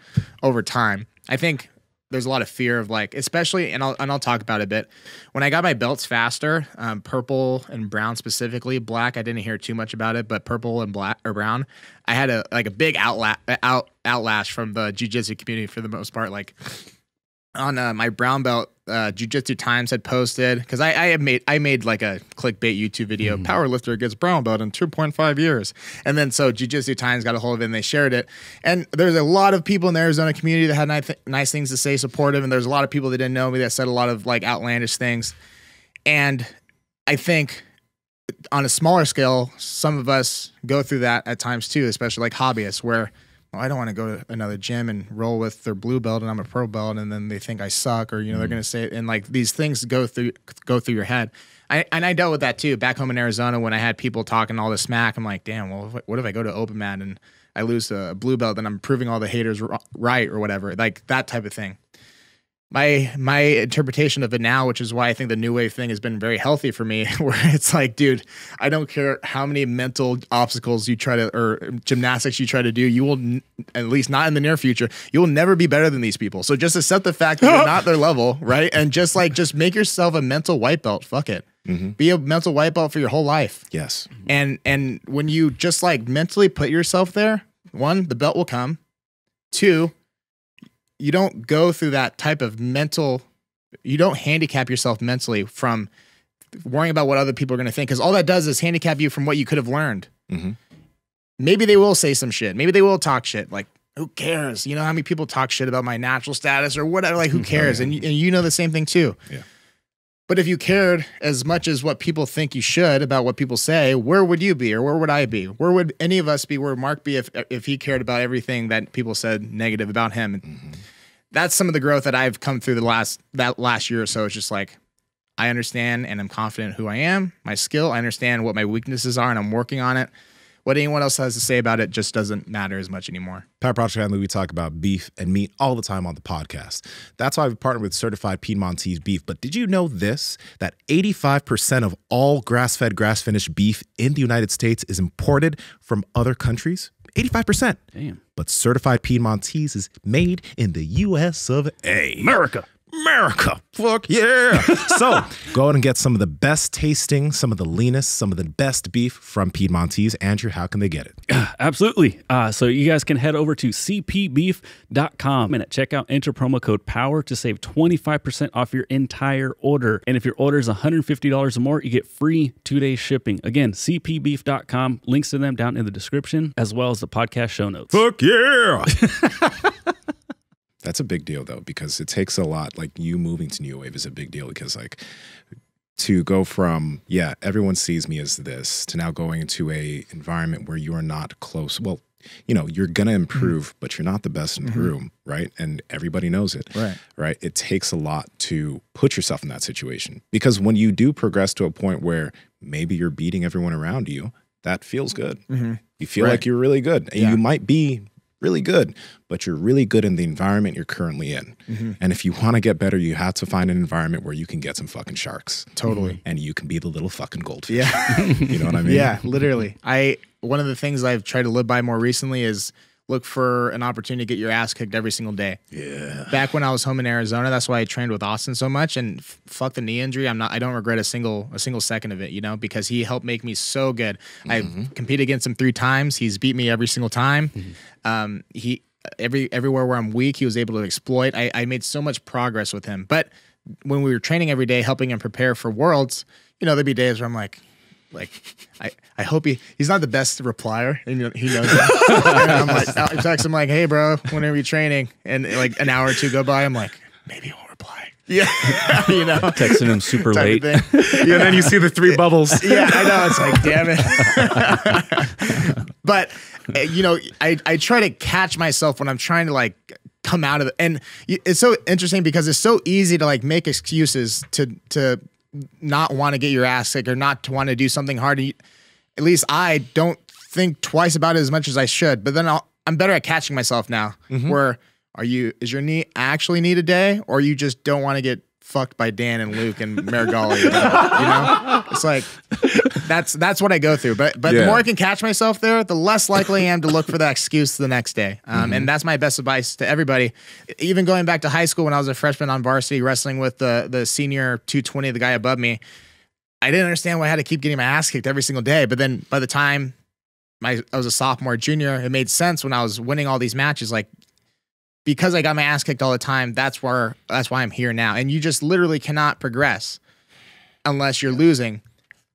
over time. I think there's a lot of fear of, like, especially, and I'll talk about it a bit. When I got my belts faster, purple and brown specifically, black, I didn't hear too much about it, but purple and black or brown, I had a big outlash from the jiu-jitsu community for the most part. Like, on my brown belt, Jiu-Jitsu Times had posted, because I made like a clickbait YouTube video, powerlifter gets brown belt in 2.5 years. And then so Jiu-Jitsu Times got a hold of it and they shared it. And there's a lot of people in the Arizona community that had nice things to say, supportive. And there's a lot of people that didn't know me that said a lot of like outlandish things. And I think on a smaller scale, some of us go through that at times too, especially like hobbyists, where I don't want to go to another gym and roll with their blue belt and I'm a pro belt, and then they think I suck, or they're going to say, and like these things go through your head. I dealt with that too back home in Arizona when I had people talking all this smack. I'm like, damn, well, what if I go to open mat and I lose a blue belt, then I'm proving all the haters right or whatever, like that type of thing. My interpretation of it now, which is why I think the new wave thing has been very healthy for me, where it's like, dude, I don't care how many mental obstacles you try to, or gymnastics you try to do, you will, at least not in the near future, you will never be better than these people. So just accept the fact that you're not their level, right? And just make yourself a mental white belt. Fuck it. Be a mental white belt for your whole life. Yes. And when you just like mentally put yourself there, one, the belt will come. Two, you don't go through that type of you don't handicap yourself mentally from worrying about what other people are going to think, because all that does is handicap you from what you could have learned. Maybe they will say some shit. Maybe they will talk shit. Like, who cares? You know how many people talk shit about my natural status or whatever? Like, who cares? And you know the same thing too. Yeah. But if you cared as much as what people think you should about what people say, where would you be, or where would I be? Where would any of us be? Where Mark be if he cared about everything that people said negative about him? That's some of the growth that I've come through that last year or so. It's just like, I understand and I'm confident in who I am, my skill. I understand what my weaknesses are and I'm working on it. What anyone else has to say about it just doesn't matter as much anymore. Power Project family, we talk about beef and meat all the time on the podcast. That's why we've partnered with Certified Piedmontese Beef. But did you know this? That 85% of all grass-fed, grass-finished beef in the United States is imported from other countries? 85%. Damn. But Certified Piedmontese is made in the U.S. of A. America. America. Fuck yeah. So go out and get some of the best tasting, some of the leanest, some of the best beef from Piedmontese. Andrew, how can they get it? Absolutely. So you guys can head over to cpbeef.com and at checkout enter promo code POWER to save 25% off your entire order. And if your order is $150 or more, you get free 2-day shipping. Again, cpbeef.com. Links to them down in the description as well as the podcast show notes. Fuck yeah. That's a big deal, though, because it takes a lot. Like, you moving to New Wave is a big deal because, like, to go from, yeah, everyone sees me as this, to now going into a environment where you are not close. Well, you know, you're going to improve, but you're not the best in the room, right? And everybody knows it, right? It takes a lot to put yourself in that situation because when you do progress to a point where maybe you're beating everyone around you, that feels good. You feel like you're really good. And you might be really good, but you're really good in the environment you're currently in. And if you want to get better, you have to find an environment where you can get some fucking sharks. Totally. And you can be the little fucking goldfish. Yeah. You know what I mean? Yeah, literally. One of the things I've tried to live by more recently is look for an opportunity to get your ass kicked every single day. Yeah. Back when I was home in Arizona, that's why I trained with Austin so much. And fuck the knee injury. I don't regret a single second of it, you know, because he helped make me so good. I've competed against him 3 times. He's beat me every single time. Everywhere where I'm weak, he was able to exploit. I made so much progress with him. But when we were training every day, helping him prepare for Worlds, you know, there'd be days where I'm like, I hope he's not the best replier, and he knows that. And I'm like, I text him like, hey bro, when are we training? And like an hour or 2 go by, I'm like, maybe he won't reply. Yeah, you know, texting him super late. And then you see the 3 bubbles. Yeah, I know. It's like, damn it. But you know, I try to catch myself when I'm trying to like come out of it, and it's so interesting because it's so easy to like make excuses to not want to get your ass kicked or not to want to do something hard. At least I don't think twice about it as much as I should. But then I'm better at catching myself now. Where is your knee actually need a day, or you just don't want to get fucked by Dan and Luke and Marigali? You know, it's like that's what I go through. But the more I can catch myself there, the less likely I am to look for that excuse the next day. And that's my best advice to everybody. Even going back to high school when I was a freshman on varsity wrestling with the senior 220, the guy above me, I didn't understand why I had to keep getting my ass kicked every single day. But then by the time I was a sophomore, junior, it made sense when I was winning all these matches. Like, because I got my ass kicked all the time, that's why I'm here now. And you just literally cannot progress unless you're losing.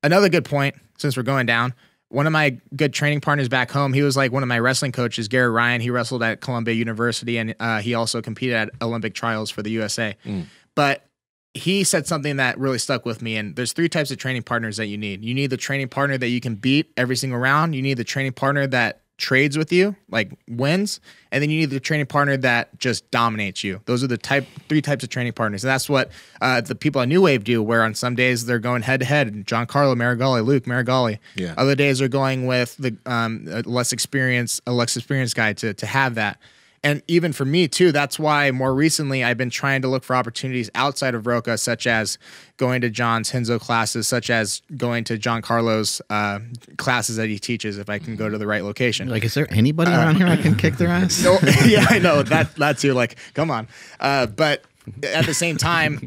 Another good point, since we're going down, one of my good training partners back home, he was like one of my wrestling coaches, Gary Ryan. He wrestled at Columbia University, and he also competed at Olympic trials for the USA. But he said something that really stuck with me, and there's 3 types of training partners that you need. You need the training partner that you can beat every single round. You need the training partner that trades with you, like wins, and then you need the training partner that just dominates you. Those are the 3 types of training partners, and that's what the people at New Wave do, where on some days they're going head to head, Giancarlo Marigali, Luke Marigali. Other days they're going with the a less experienced guy to have that. And even for me too, that's why more recently I've been trying to look for opportunities outside of Roca, such as going to John's Henzo classes, such as going to Giancarlo's classes that he teaches if I can go to the right location. Like, is there anybody around here I can kick their ass? No, yeah, I know that too. Like, come on. But at the same time,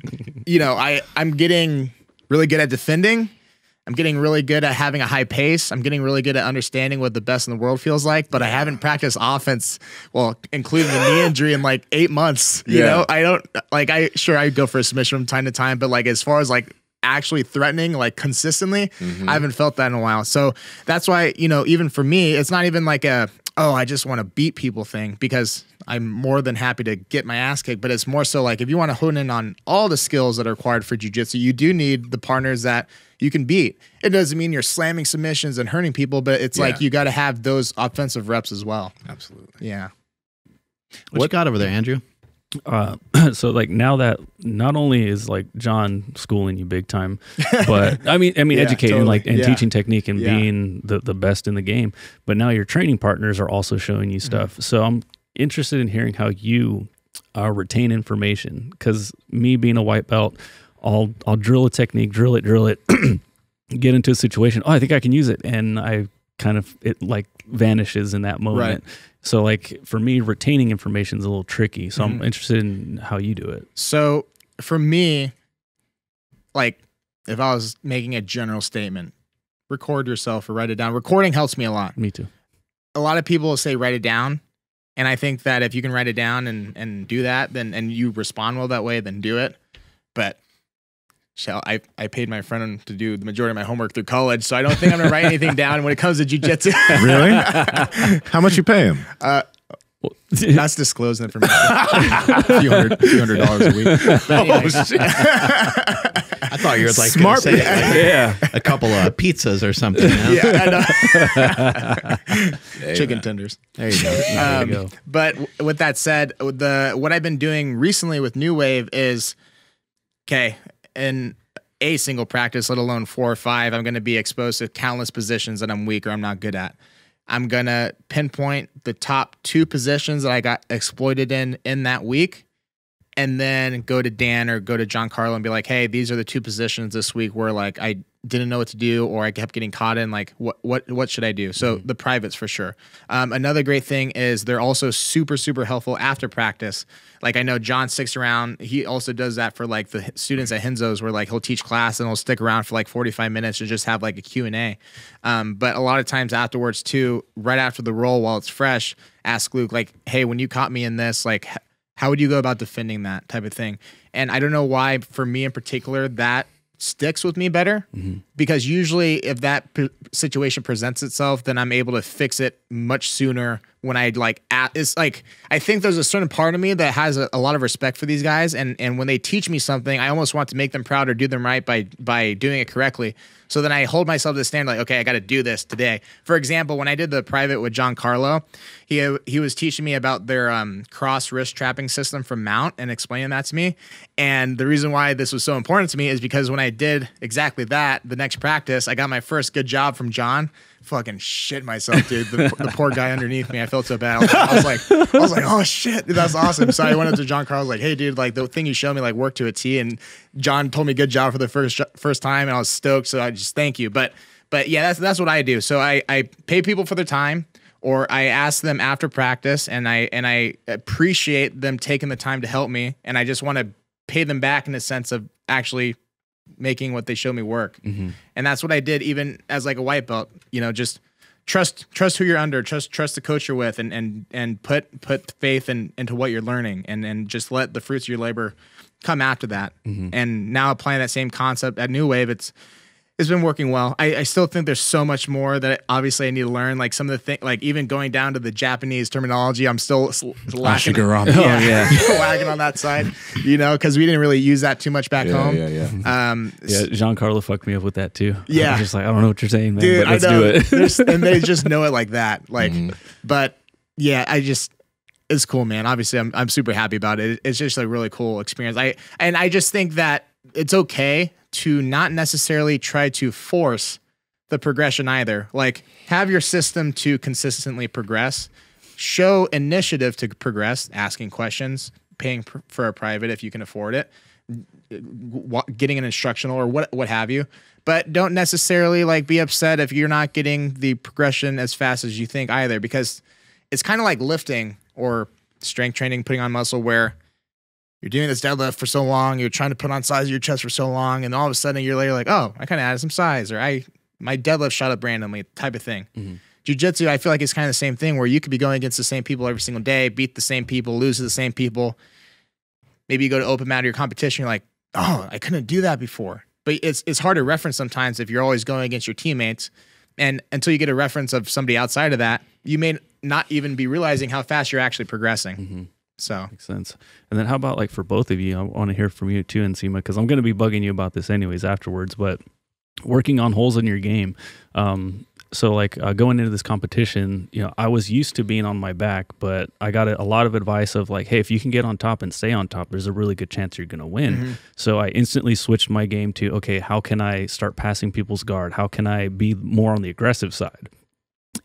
you know, I'm getting really good at defending. I'm getting really good at having a high pace. I'm getting really good at understanding what the best in the world feels like, but I haven't practiced offense, well, including the knee injury, in like 8 months. You know, I don't like, I go for a submission from time to time, but like, as far as like actually threatening, like consistently, I haven't felt that in a while. So that's why, you know, even for me, it's not even like I just want to beat people thing, because I'm more than happy to get my ass kicked, but it's more so like, if you want to hone in on all the skills that are required for jiu-jitsu, you do need the partners that you can beat. It doesn't mean you're slamming submissions and hurting people, but it's like, you got to have those offensive reps as well. Absolutely. Yeah. What you got over there, Andrew? So like, now that not only is like John schooling you big time, but I mean educating, totally. like, and teaching technique and being the best in the game, but now your training partners are also showing you stuff. So I'm interested in hearing how you retain information, because me being a white belt, I'll drill a technique, drill it, get into a situation. Oh, I think I can use it, and it like vanishes in that moment. Right. So like, for me, retaining information is a little tricky. So I'm interested in how you do it. So for me, like if I was making a general statement, record yourself or write it down. Recording helps me a lot. Me too. A lot of people say write it down. And I think that if you can write it down and do that, then and you respond well that way, then do it. But I paid my friend to do the majority of my homework through college, so I don't think I'm gonna write anything down when it comes to jiu-jitsu. Really? How much you pay him? That's disclosed information. a few hundred dollars a week. But anyways, I thought you were like Smart. gonna say, like, a couple of pizzas or something. You know? yeah, I know. Chicken tenders. There you go. There you go. But with that said, what I've been doing recently with New Wave is, okay, in a single practice, let alone 4 or 5, I'm going to be exposed to countless positions that I'm weak or I'm not good at. I'm going to pinpoint the top 2 positions that I got exploited in that week, and then go to Dan or go to Giancarlo and be like, hey, these are the 2 positions this week where like I didn't know what to do or I kept getting caught in, like what should I do? So the privates for sure. Another great thing is they're also super, super helpful after practice. Like I know John sticks around. He also does that for like the students at Henzo's where like he'll teach class and he'll stick around for like 45 minutes and just have like a Q&A. But a lot of times afterwards too, right after the roll while it's fresh, ask Luke like, hey, when you caught me in this, like how would you go about defending that type of thing? And I don't know why for me in particular, that sticks with me better because usually if that situation presents itself, then I'm able to fix it much sooner when I it's like, I think there's a certain part of me that has a lot of respect for these guys. And when they teach me something, I almost want to make them proud or do them right by doing it correctly. So then I hold myself to the standard, like, okay, I got to do this today. For example, when I did the private with Giancarlo, he was teaching me about their cross wrist trapping system from Mount and explaining that to me. And the reason why this was so important to me is because when I did exactly that, the next practice, I got my first good job from John. Fucking shit myself, dude. The poor guy underneath me, I felt so bad. I was like, oh shit, dude, that's awesome. So I went up to John Carl, like, hey, dude, like the thing you showed me, like, worked to a T. And John told me good job for the first time, and I was stoked. So I just thank you. But yeah, that's what I do. So I pay people for their time, or I ask them after practice, and I appreciate them taking the time to help me, and I just want to pay them back in the sense of actually making what they show me work. And that's what I did even as like a white belt, you know, just trust who you're under, trust the coach you're with, and put faith into what you're learning, and just let the fruits of your labor come after that. And now applying that same concept at New Wave, it's been working well. I still think there's so much more that obviously I need to learn. Like some of the things, like even going down to the Japanese terminology, I'm still lacking. Lagging on that side, you know, because we didn't really use that too much back home. Yeah. Giancarlo fucked me up with that too. Yeah. I was just like, I don't know what you're saying, man, dude, but let's do it. And they just know it like that. Like, but yeah, it's cool, man. Obviously, I'm super happy about it. It's just a really cool experience. I just think that it's okay to not necessarily try to force the progression either. Like, have your system to consistently progress, show initiative to progress, asking questions, paying for a private if you can afford it, getting an instructional or what have you. But don't necessarily like be upset if you're not getting the progression as fast as you think either, because it's kind of like lifting or strength training, putting on muscle, where you're doing this deadlift for so long, you're trying to put on size of your chest for so long, and all of a sudden a year later, like, oh, I kind of added some size, or my deadlift shot up randomly, type of thing. Jiu-jitsu, I feel like it's kind of the same thing, where you could be going against the same people every single day, beat the same people, lose to the same people. Maybe you go to open mat or your competition, you're like, oh, I couldn't do that before. But it's hard to reference sometimes if you're always going against your teammates, and until you get a reference of somebody outside of that, you may not even be realizing how fast you're actually progressing. So makes sense. And then how about like for both of you, I want to hear from you too, Nsima, because I'm going to be bugging you about this anyways afterwards, but working on holes in your game. So like going into this competition, you know, I was used to being on my back, but I got a lot of advice of like, hey, if you can get on top and stay on top, there's a really good chance you're going to win. So I instantly switched my game to, okay, how can I start passing people's guard? How can I be more on the aggressive side?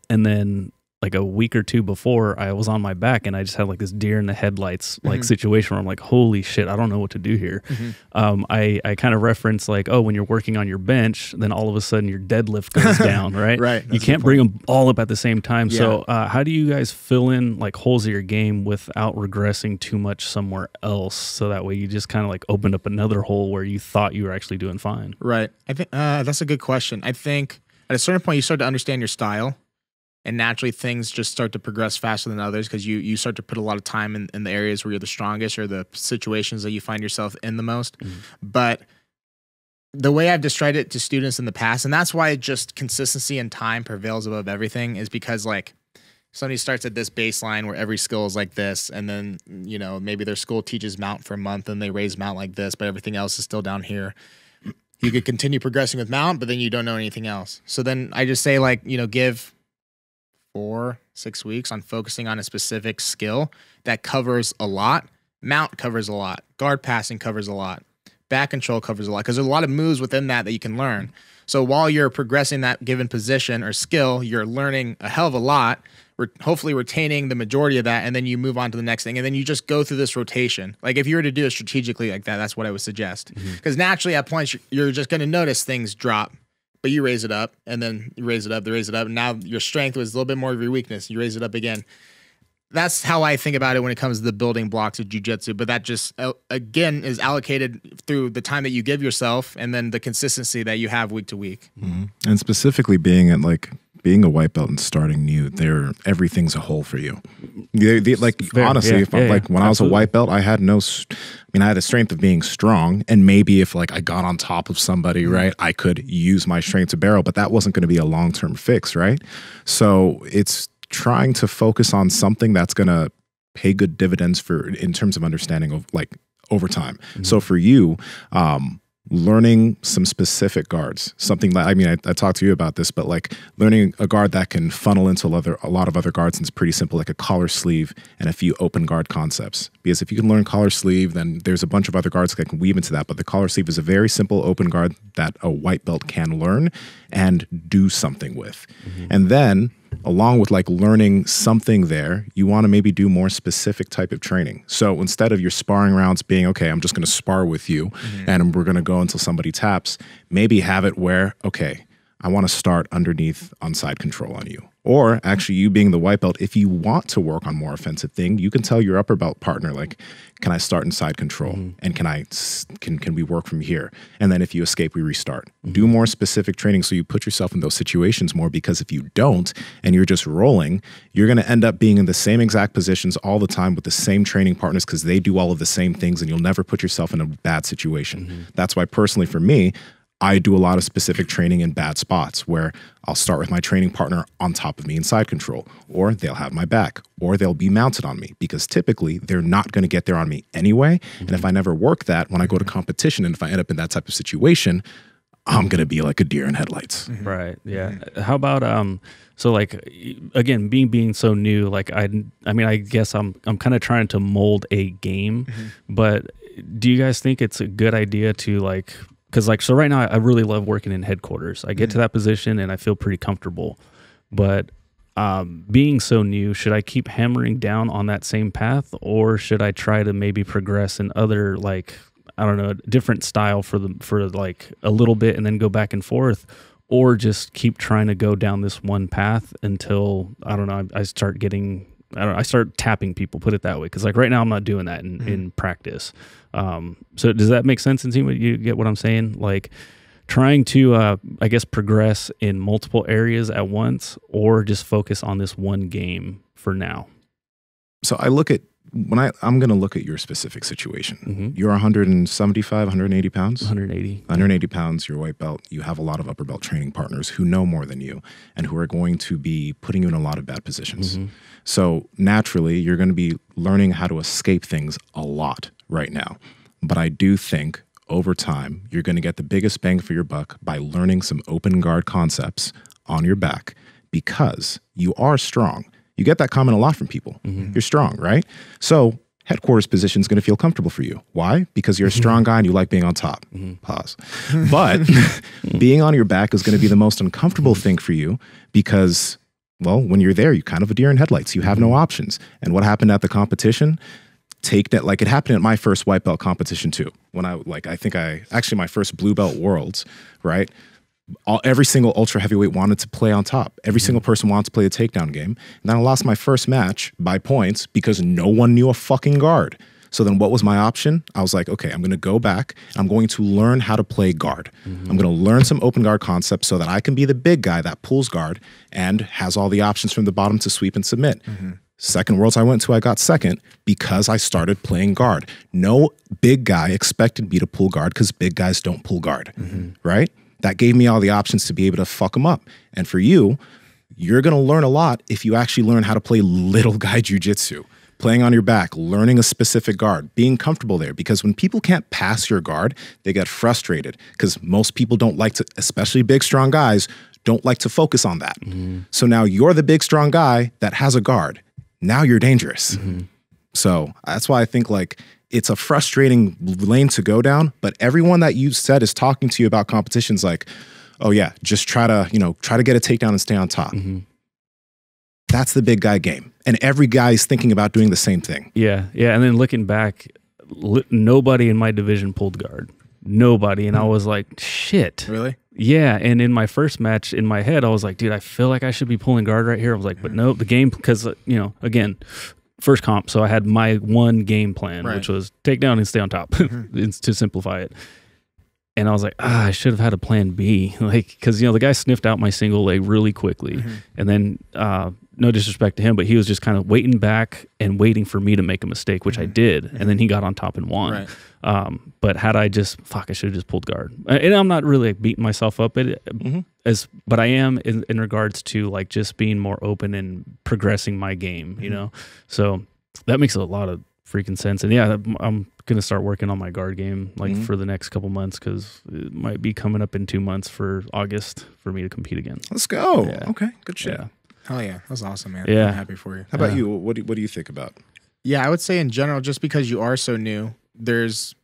And then like a week or two before, I was on my back and I just had like this deer in the headlights like situation where I'm like, holy shit, I don't know what to do here. I kind of reference like, oh, when you're working on your bench, then all of a sudden your deadlift goes down, right? Right. You can't bring them all up at the same time. So how do you guys fill in like holes of your game without regressing too much somewhere else? So that way you just kind of like opened up another hole where you thought you were actually doing fine. Right. I think that's a good question. I think at a certain point you start to understand your style. And naturally, things just start to progress faster than others because you start to put a lot of time in the areas where you're the strongest or the situations that you find yourself in the most. But the way I've described it to students in the past, and that's why just consistency and time prevails above everything, is because like somebody starts at this baseline where every skill is like this, and then maybe their school teaches mount for a month and they raise mount like this, but everything else is still down here. You could continue progressing with mount, but then you don't know anything else. So then I just say like give 4-6 weeks on focusing on a specific skill that covers a lot. Mount covers a lot. Guard passing covers a lot. Back control covers a lot because there's a lot of moves within that you can learn. So while you're progressing that given position or skill, you're learning a hell of a lot. We're hopefully retaining the majority of that, and then you move on to the next thing, and then you just go through this rotation. Like if you were to do it strategically like that, that's what I would suggest. Because naturally at points you're just going to notice things drop. But you raise it up, and then you raise it up, and now your strength was a little bit more of your weakness. You raise it up again. That's how I think about it when it comes to the building blocks of jiu-jitsu. But that just, again, is allocated through the time that you give yourself and then the consistency that you have week to week. And specifically being a white belt and starting new, everything's a hole for you. Honestly, when I was a white belt, I had I had a strength of being strong, and maybe if like I got on top of somebody, right, I could use my strength to barrel, but that wasn't going to be a long-term fix, right? So it's trying to focus on something that's going to pay good dividends in terms of understanding of like over time. So for you, learning some specific guards, something that, I talked to you about this, but like learning a guard that can funnel into a lot of other guards, and it's pretty simple, like a collar sleeve and a few open guard concepts. Because if you can learn collar sleeve, then there's a bunch of other guards that can weave into that. But the collar sleeve is a very simple open guard that a white belt can learn and do something with. And then along with like learning something there, you want to maybe do more specific type of training. So instead of your sparring rounds being, okay, I'm just going to spar with you and we're going to go until somebody taps, maybe have it where, okay, I want to start underneath on side control on you. Or actually you being the white belt, if you want to work on more offensive thing, you can tell your upper belt partner, like, can I start in side control? And can we work from here? And then if you escape, we restart. Do more specific training so you put yourself in those situations more, because if you don't and you're just rolling, you're going to end up being in the same exact positions all the time with the same training partners because they do all of the same things, and you'll never put yourself in a bad situation. That's why personally for me, I do a lot of specific training in bad spots where I'll start with my training partner on top of me in side control, or they'll have my back, or they'll be mounted on me, because typically they're not going to get there on me anyway. And if I never work that, when I go to competition and if I end up in that type of situation, I'm going to be like a deer in headlights. Right. Yeah. How about, so like, again, being so new, like, I guess I'm kind of trying to mold a game, but do you guys think it's a good idea to like, because like, so right now I really love working in headquarters. I get to that position and I feel pretty comfortable, but being so new, should I keep hammering down on that same path, or should I try to maybe progress in other, like, I don't know, different style for like a little bit and then go back and forth, or just keep trying to go down this one path until, I don't know, I start tapping people, put it that way. Because like right now I'm not doing that in practice. So does that make sense? And you get what I'm saying? Like trying to, I guess, progress in multiple areas at once, or just focus on this one game for now. So I'm going to look at your specific situation. You're 175, 180 pounds? 180 pounds, you're white belt. You have a lot of upper belt training partners who know more than you and who are going to be putting you in a lot of bad positions. So naturally, you're going to be learning how to escape things a lot right now. But I do think over time, you're going to get the biggest bang for your buck by learning some open guard concepts on your back, because you are strong. You get that comment a lot from people. You're strong, right? So headquarters position is going to feel comfortable for you. Why? Because you're a strong guy and you like being on top. Pause. But being on your back is going to be the most uncomfortable thing for you, because Well, when you're there, you kind of a deer in headlights. You have no options. And what happened at the competition? Take that, like it happened at my first white belt competition too. When actually my first blue belt worlds, right? Every single ultra heavyweight wanted to play on top. Every single person wanted to play a takedown game. And then I lost my first match by points because no one knew a fucking guard. So then what was my option? I was like, okay, I'm going to go back. I'm going to learn how to play guard. I'm going to learn some open guard concepts so that I can be the big guy that pulls guard and has all the options from the bottom to sweep and submit. Second worlds I went to, I got second because I started playing guard. No big guy expected me to pull guard because big guys don't pull guard, right? That gave me all the options to be able to fuck them up. And for you, you're going to learn a lot if you actually learn how to play little guy jujitsu. Playing on your back, learning a specific guard, being comfortable there. Because when people can't pass your guard, they get frustrated. Because most people don't like to, especially big, strong guys, don't like to focus on that. So now you're the big, strong guy that has a guard. Now you're dangerous. So that's why I think like it's a frustrating lane to go down. But everyone that you said is talking to you about competitions like, oh yeah, just try to get a takedown and stay on top. That's the big guy game. And every guy is thinking about doing the same thing. Yeah. And then looking back, nobody in my division pulled guard. Nobody. And I was like, shit. Really? Yeah. And in my first match, in my head, I was like, dude, I feel like I should be pulling guard right here. I was like, but no, the game, because, again, first comp. So I had my one game plan, which was take down and stay on top to simplify it. And I was like, I should have had a plan B. Like, because, the guy sniffed out my single leg really quickly. And then, no disrespect to him, but he was just kind of waiting back and waiting for me to make a mistake, which I did. And then he got on top and won. But had I just, I should have just pulled guard. And I'm not really like beating myself up at it, but I am in regards to like just being more open and progressing my game, So that makes a lot of freaking sense. And yeah, I'm going to start working on my guard game like for the next couple months because it might be coming up in 2 months for August for me to compete again. Let's go. Yeah. Okay, good shit. Yeah. Hell yeah, that's awesome, man. Yeah. I'm happy for you. How about you? What do you think about? Yeah, I would say in general, just because you are so new, there's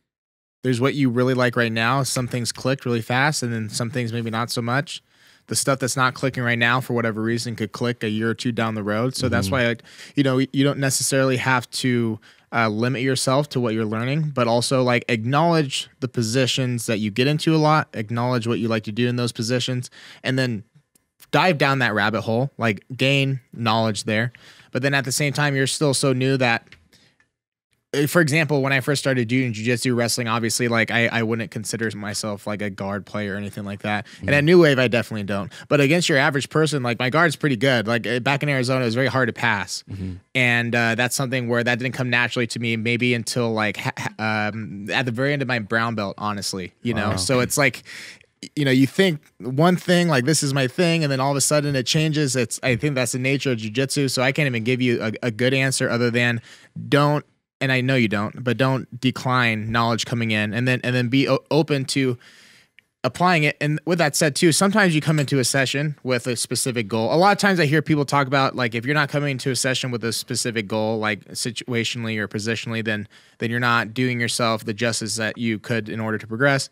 what you really like right now. Some things click really fast, and then some things maybe not so much. The stuff that's not clicking right now, for whatever reason, could click a year or two down the road. So that's why, like, you don't necessarily have to limit yourself to what you're learning, but also like acknowledge the positions that you get into a lot, acknowledge what you like to do in those positions, and then dive down that rabbit hole, like gain knowledge there. But then at the same time, you're still so new that, for example, when I first started doing jiu-jitsu, wrestling, obviously, like I wouldn't consider myself like a guard player or anything like that. And at New Wave, I definitely don't. But against your average person, like my guard's pretty good. Like back in Arizona, it was very hard to pass. And that's something where that didn't come naturally to me maybe until like at the very end of my brown belt, honestly, So it's like, you think one thing, like this is my thing, and then all of a sudden it changes. I think that's the nature of jiu-jitsu. So I can't even give you a good answer other than don't, and I know you don't, but don't decline knowledge coming in, and then be open to applying it. And with that said too, sometimes you come into a session with a specific goal. A lot of times I hear people talk about, like, if you're not coming to a session with a specific goal, like situationally or positionally, then you're not doing yourself the justice that you could in order to progress.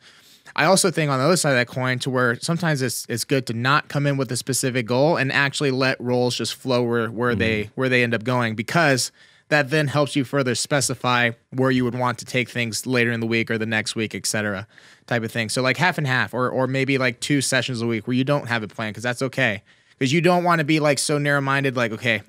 I also think on the other side of that coin, to where sometimes it's good to not come in with a specific goal and actually let roles just flow where they end up going, because that then helps you further specify where you would want to take things later in the week or the next week, etc., type of thing. So like half and half, or maybe like 2 sessions a week where you don't have a plan, because that's okay. Because you don't want to be like so narrow-minded, like, okay,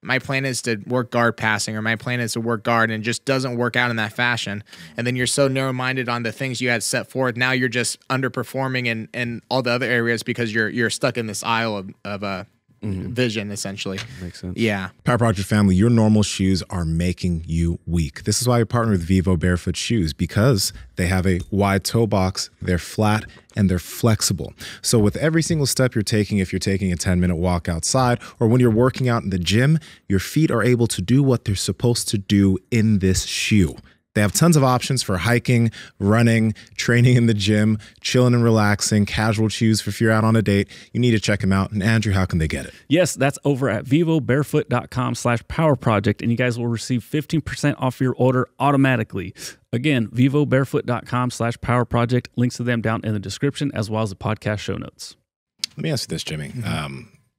my plan is to work guard passing, or my plan is to work guard, and it just doesn't work out in that fashion. And then you're so narrow-minded on the things you had set forth. Now you're just underperforming in all the other areas because you're stuck in this aisle of vision, essentially. Makes sense. Yeah. Power Project family, your normal shoes are making you weak. This is why you partner with Vivo Barefoot Shoes, because they have a wide toe box, they're flat, and they're flexible. So with every single step you're taking, if you're taking a 10-minute walk outside, or when you're working out in the gym, your feet are able to do what they're supposed to do in this shoe. They have tons of options for hiking, running, training in the gym, chilling and relaxing, casual shoes for if you're out on a date. You need to check them out. And Andrew, how can they get it? Yes, that's over at vivobarefoot.com/powerproject, and you guys will receive 15% off your order automatically. Again, vivobarefoot.com/powerproject. Links to them down in the description, as well as the podcast show notes. Let me ask you this, Jimmy.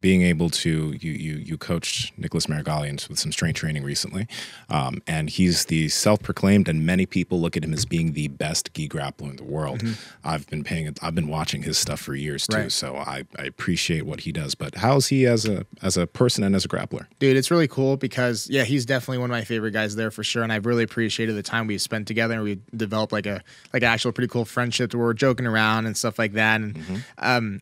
being able to you coached Nicholas Marigalian with some strength training recently, and he's the self-proclaimed, and many people look at him as being the best gi grappler in the world. I've been watching his stuff for years too, so I appreciate what he does. But how's he as a person and as a grappler? Dude, it's really cool because he's definitely one of my favorite guys there for sure, and I've really appreciated the time we spent together, and we developed like an actual pretty cool friendship where we're joking around and stuff like that. And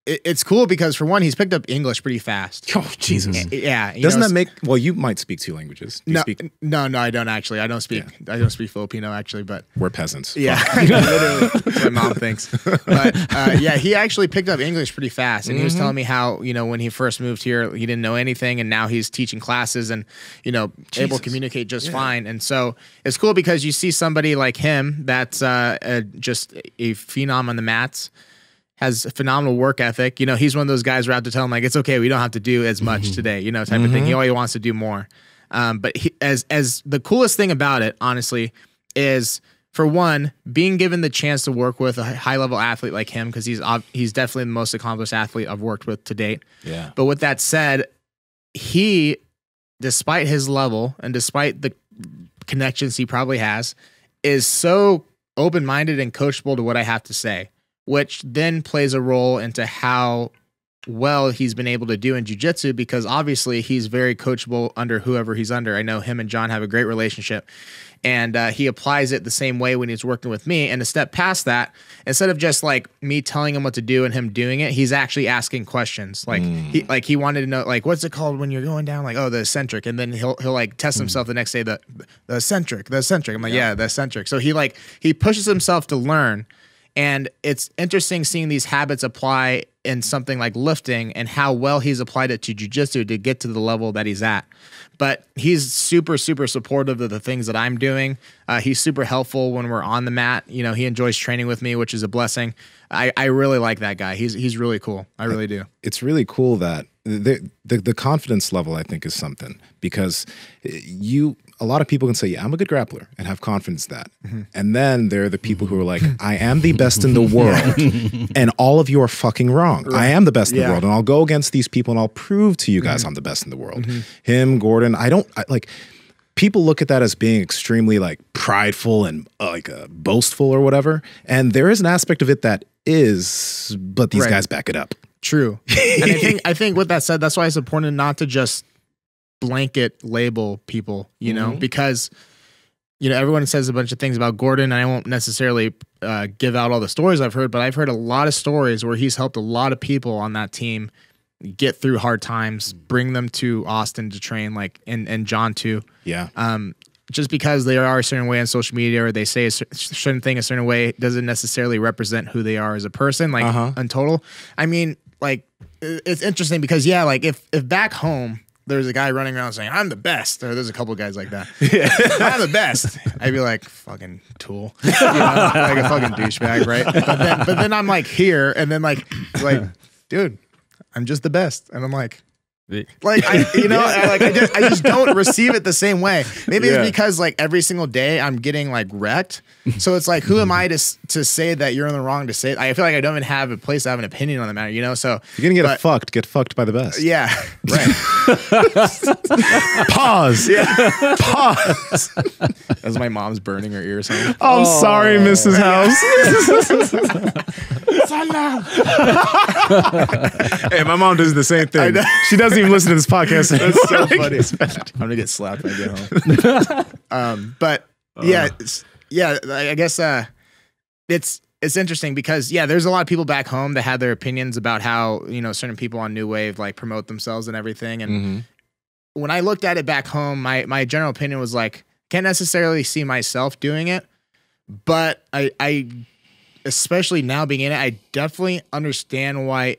it's cool because for one, he's picked up English pretty fast. Oh, Jesus. Yeah. Doesn't that make, well, you might speak 2 languages. Do you speak? No, I don't actually. I don't speak Filipino actually, but we're peasants. Yeah. Literally, that's what my mom thinks. But he actually picked up English pretty fast. And he was telling me how, when he first moved here, he didn't know anything. And now he's teaching classes and, able to communicate just fine. And so it's cool because you see somebody like him that's just a phenom on the mats, has a phenomenal work ethic. He's one of those guys where I have to tell him, like, it's okay, we don't have to do as much today, type of thing. He always wants to do more. But as the coolest thing about it, honestly, is for one, being given the chance to work with a high level athlete like him, because he's definitely the most accomplished athlete I've worked with to date. Yeah. But with that said, he, despite his level and despite the connections he probably has, is so open-minded and coachable to what I have to say, which then plays a role into how well he's been able to do in jiu-jitsu, because obviously he's very coachable under whoever he's under. I know him and John have a great relationship, and he applies it the same way when he's working with me. And to step past that, instead of just like me telling him what to do and him doing it, he's actually asking questions. Like he wanted to know, like, what's it called when you're going down? Like, oh, the eccentric. And then he'll like test himself the next day, the eccentric. I'm like, yeah, the eccentric. So he pushes himself to learn. And it's interesting seeing these habits apply in something like lifting and how well he's applied it to jiu-jitsu to get to the level that he's at. But he's super, super supportive of the things that I'm doing. He's super helpful when we're on the mat. He enjoys training with me, which is a blessing. I really like that guy. He's really cool. I really do. It's really cool that the confidence level, I think, is something, because a lot of people can say, yeah, I'm a good grappler, and have confidence in that. And then there are the people who are like, I am the best in the world, and all of you are fucking wrong. Right. I am the best in the world, and I'll go against these people, and I'll prove to you guys I'm the best in the world. Him, Gordon, people look at that as being extremely like prideful and boastful or whatever. And there is an aspect of it that is, but these guys back it up. True. And I think with that said, that's why it's important not to just blanket label people, because, everyone says a bunch of things about Gordon, and I won't necessarily give out all the stories I've heard, but I've heard a lot of stories where he's helped a lot of people on that team get through hard times, bring them to Austin to train, and John too. Yeah. Just because they are a certain way on social media, or they say a certain thing a certain way, doesn't necessarily represent who they are as a person, in total. I mean, it's interesting because, if back home there's a guy running around saying, I'm the best, or there's a couple of guys like that. Yeah. I'm the best. I'd be like, fucking tool. Like a fucking douchebag, right? But then I'm here, and then dude, I'm just the best. And I'm like, I just don't receive it the same way. Maybe it's because every single day I'm getting wrecked. So it's who am I to say that you're in the wrong to say it? I feel like I don't even have a place to have an opinion on the matter, So if you're gonna get fucked by the best. Yeah. Right. Pause. Yeah. Pause. That's my mom's burning her ears. I'm sorry, Mrs. House. Hey, my mom does the same thing. She doesn't even listen to this podcast. That's so funny. I'm gonna get slapped when I get home. I guess it's interesting because there's a lot of people back home that have their opinions about how certain people on New Wave promote themselves and everything. And when I looked at it back home, my general opinion was can't necessarily see myself doing it, but I especially now being in it, I definitely understand why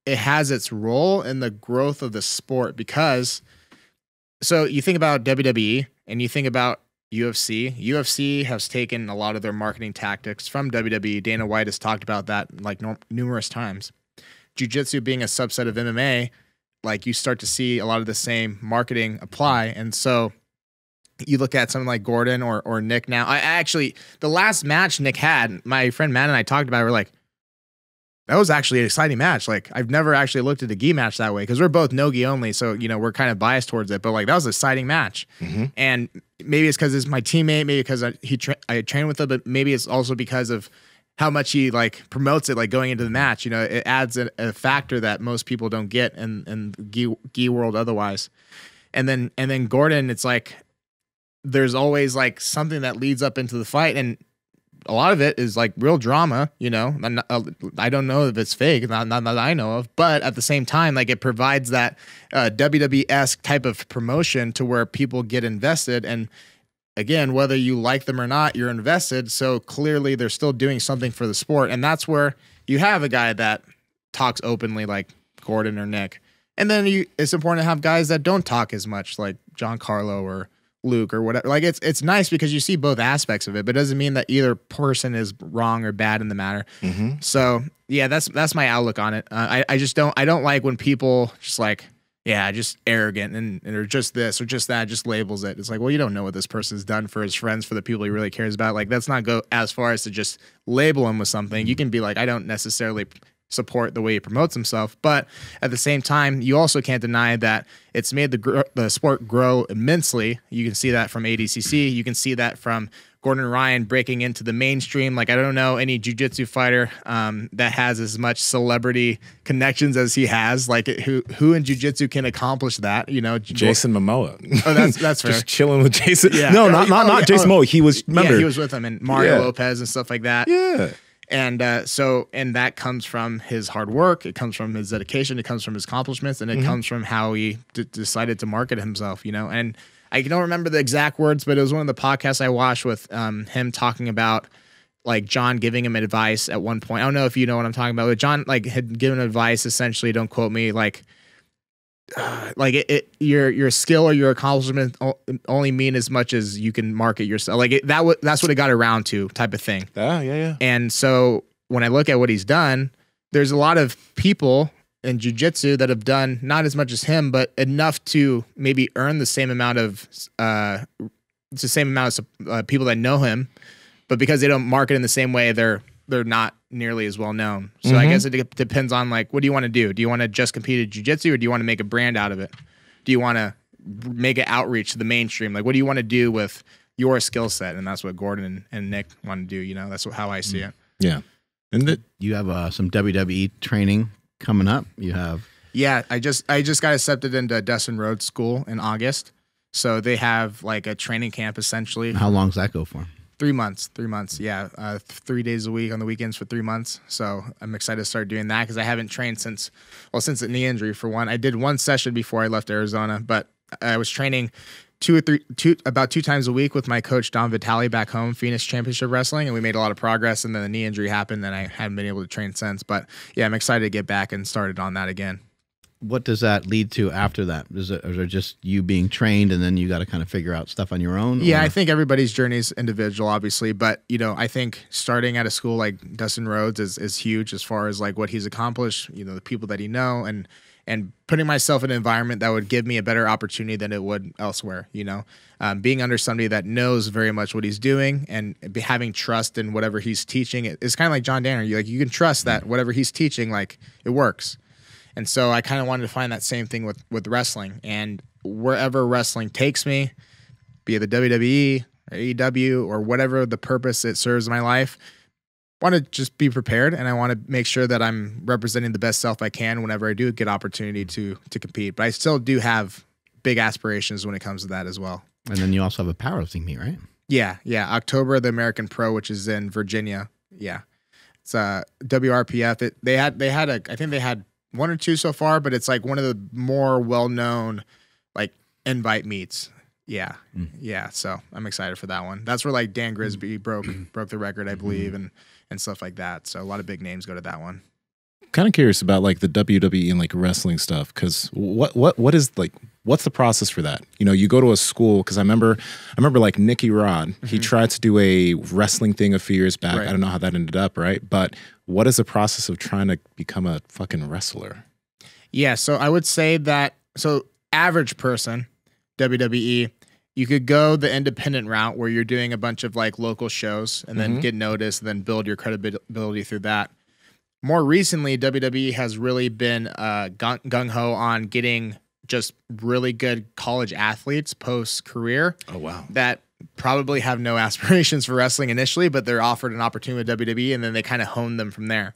it has its role in the growth of the sport. Because so you think about WWE and you think about UFC has taken a lot of their marketing tactics from WWE. Dana White has talked about that numerous times. Jiu-jitsu being a subset of MMA, you start to see a lot of the same marketing apply. And so you look at something like Gordon or Nick now. I actually, the last match Nick had, my friend Matt and I talked about it, we're like, that was actually an exciting match. Like, I've never actually looked at a gi match that way because we're both no gi only. So, you know, we're kind of biased towards it. But like, that was an exciting match. And maybe it's because it's my teammate, maybe because I train with him, but maybe it's also because of how much he like promotes it, like going into the match. You know, it adds a factor that most people don't get in the gi world otherwise. And then Gordon, it's like there's always like something that leads up into the fight, and a lot of it is like real drama, you know. I don't know if it's fake, not that I know of, but at the same time, like it provides that WWE-esque type of promotion to where people get invested. And again, whether you like them or not, you're invested. So clearly they're still doing something for the sport. And that's where you have a guy that talks openly like Gordon or Nick. And then it's important to have guys that don't talk as much like Giancarlo or Luke or whatever. Like it's nice because you see both aspects of it, but it doesn't mean that either person is wrong or bad in the matter. So yeah, that's my outlook on it. I don't like when people just like, yeah, just arrogant and or just this or just that, just labels it. It's like, well, you don't know what this person's done for his friends, for the people he really cares about. Like, let's not go as far as to just label him with something. You can be like, I don't necessarily support the way he promotes himself, but at the same time, you also can't deny that it's made the sport grow immensely. You can see that from ADCC. You can see that from Gordon Ryan breaking into the mainstream. Like, I don't know any jiu-jitsu fighter that has as much celebrity connections as he has. Like, who in jiu-jitsu can accomplish that? You know, Jason Momoa. Oh, that's fair. Just chilling with Jason. Yeah. No, not Jason Momoa. He was, remember? Yeah, he was with him, and Mario Lopez and stuff like that. Yeah. And and that comes from his hard work. It comes from his dedication. It comes from his accomplishments, and it comes from how he decided to market himself. You know, and I don't remember the exact words, but it was one of the podcasts I watched with him talking about like John giving him advice at one point. I don't know if you know what I'm talking about, but John like had given advice essentially. Don't quote me. Like your skill or your accomplishment only mean as much as you can market yourself. Like that's what it got around to, type of thing. Yeah. And so when I look at what he's done, there's a lot of people in jiu-jitsu that have done not as much as him, but enough to maybe earn the same amount of people that know him, but because they don't market in the same way, they're not nearly as well known. So I guess it depends on like, what do you want to do? Do you want to just compete at jiu-jitsu, or do you want to make a brand out of it? Do you want to make an outreach to the mainstream? Like, what do you want to do with your skill set? And that's what Gordon and Nick want to do. You know, that's how I see it. Yeah. And you have some WWE training coming up. You have. Yeah. I just got accepted into Dustin Rhodes School in August. So they have like a training camp essentially. How long does that go for? 3 months. Yeah. 3 days a week on the weekends for 3 months. So I'm excited to start doing that because I haven't trained since the knee injury for one. I did one session before I left Arizona, but I was training about 2 times a week with my coach, Don Vitale, back home, Phoenix Championship Wrestling. And we made a lot of progress. And then the knee injury happened and I haven't been able to train since, but yeah, I'm excited to get back and started on that again. What does that lead to after that? Is it just you being trained and then you got to kind of figure out stuff on your own? Yeah, I think everybody's journey is individual, obviously. But, you know, I think starting at a school like Dustin Rhodes is huge as far as like what he's accomplished, you know, the people that he know, and putting myself in an environment that would give me a better opportunity than it would elsewhere, you know. Being under somebody that knows very much what he's doing and having trust in whatever he's teaching. It's kind of like John Danner. You can trust that whatever he's teaching, like, it works. And so I kind of wanted to find that same thing with wrestling. And wherever wrestling takes me, be it the WWE or AEW or whatever the purpose it serves in my life, I want to just be prepared, and I want to make sure that I'm representing the best self I can whenever I do get opportunity to compete. But I still do have big aspirations when it comes to that as well. And then you also have a powerlifting meet, right? Yeah. October, the American Pro, which is in Virginia. Yeah. It's WRPF. I think they had 1 or 2 so far, but it's like one of the more well-known like invite meets. Yeah. Yeah. So I'm excited for that one. That's where like Dan Grisby broke the record, I believe, and stuff like that. So a lot of big names go to that one. Kind of curious about like the WWE and like wrestling stuff, because what is like, what's the process for that? You know, you go to a school, because I remember like Nicky Rod, he tried to do a wrestling thing a few years back. Right. I don't know how that ended up, right? But what is the process of trying to become a fucking wrestler? Yeah, so I would say that, so average person, WWE, you could go the independent route where you're doing a bunch of like local shows and then get noticed and then build your credibility through that. more recently, WWE has really been gung ho on getting just really good college athletes post career. Oh, wow. That probably have no aspirations for wrestling initially, but they're offered an opportunity with WWE, and then they kind of hone them from there.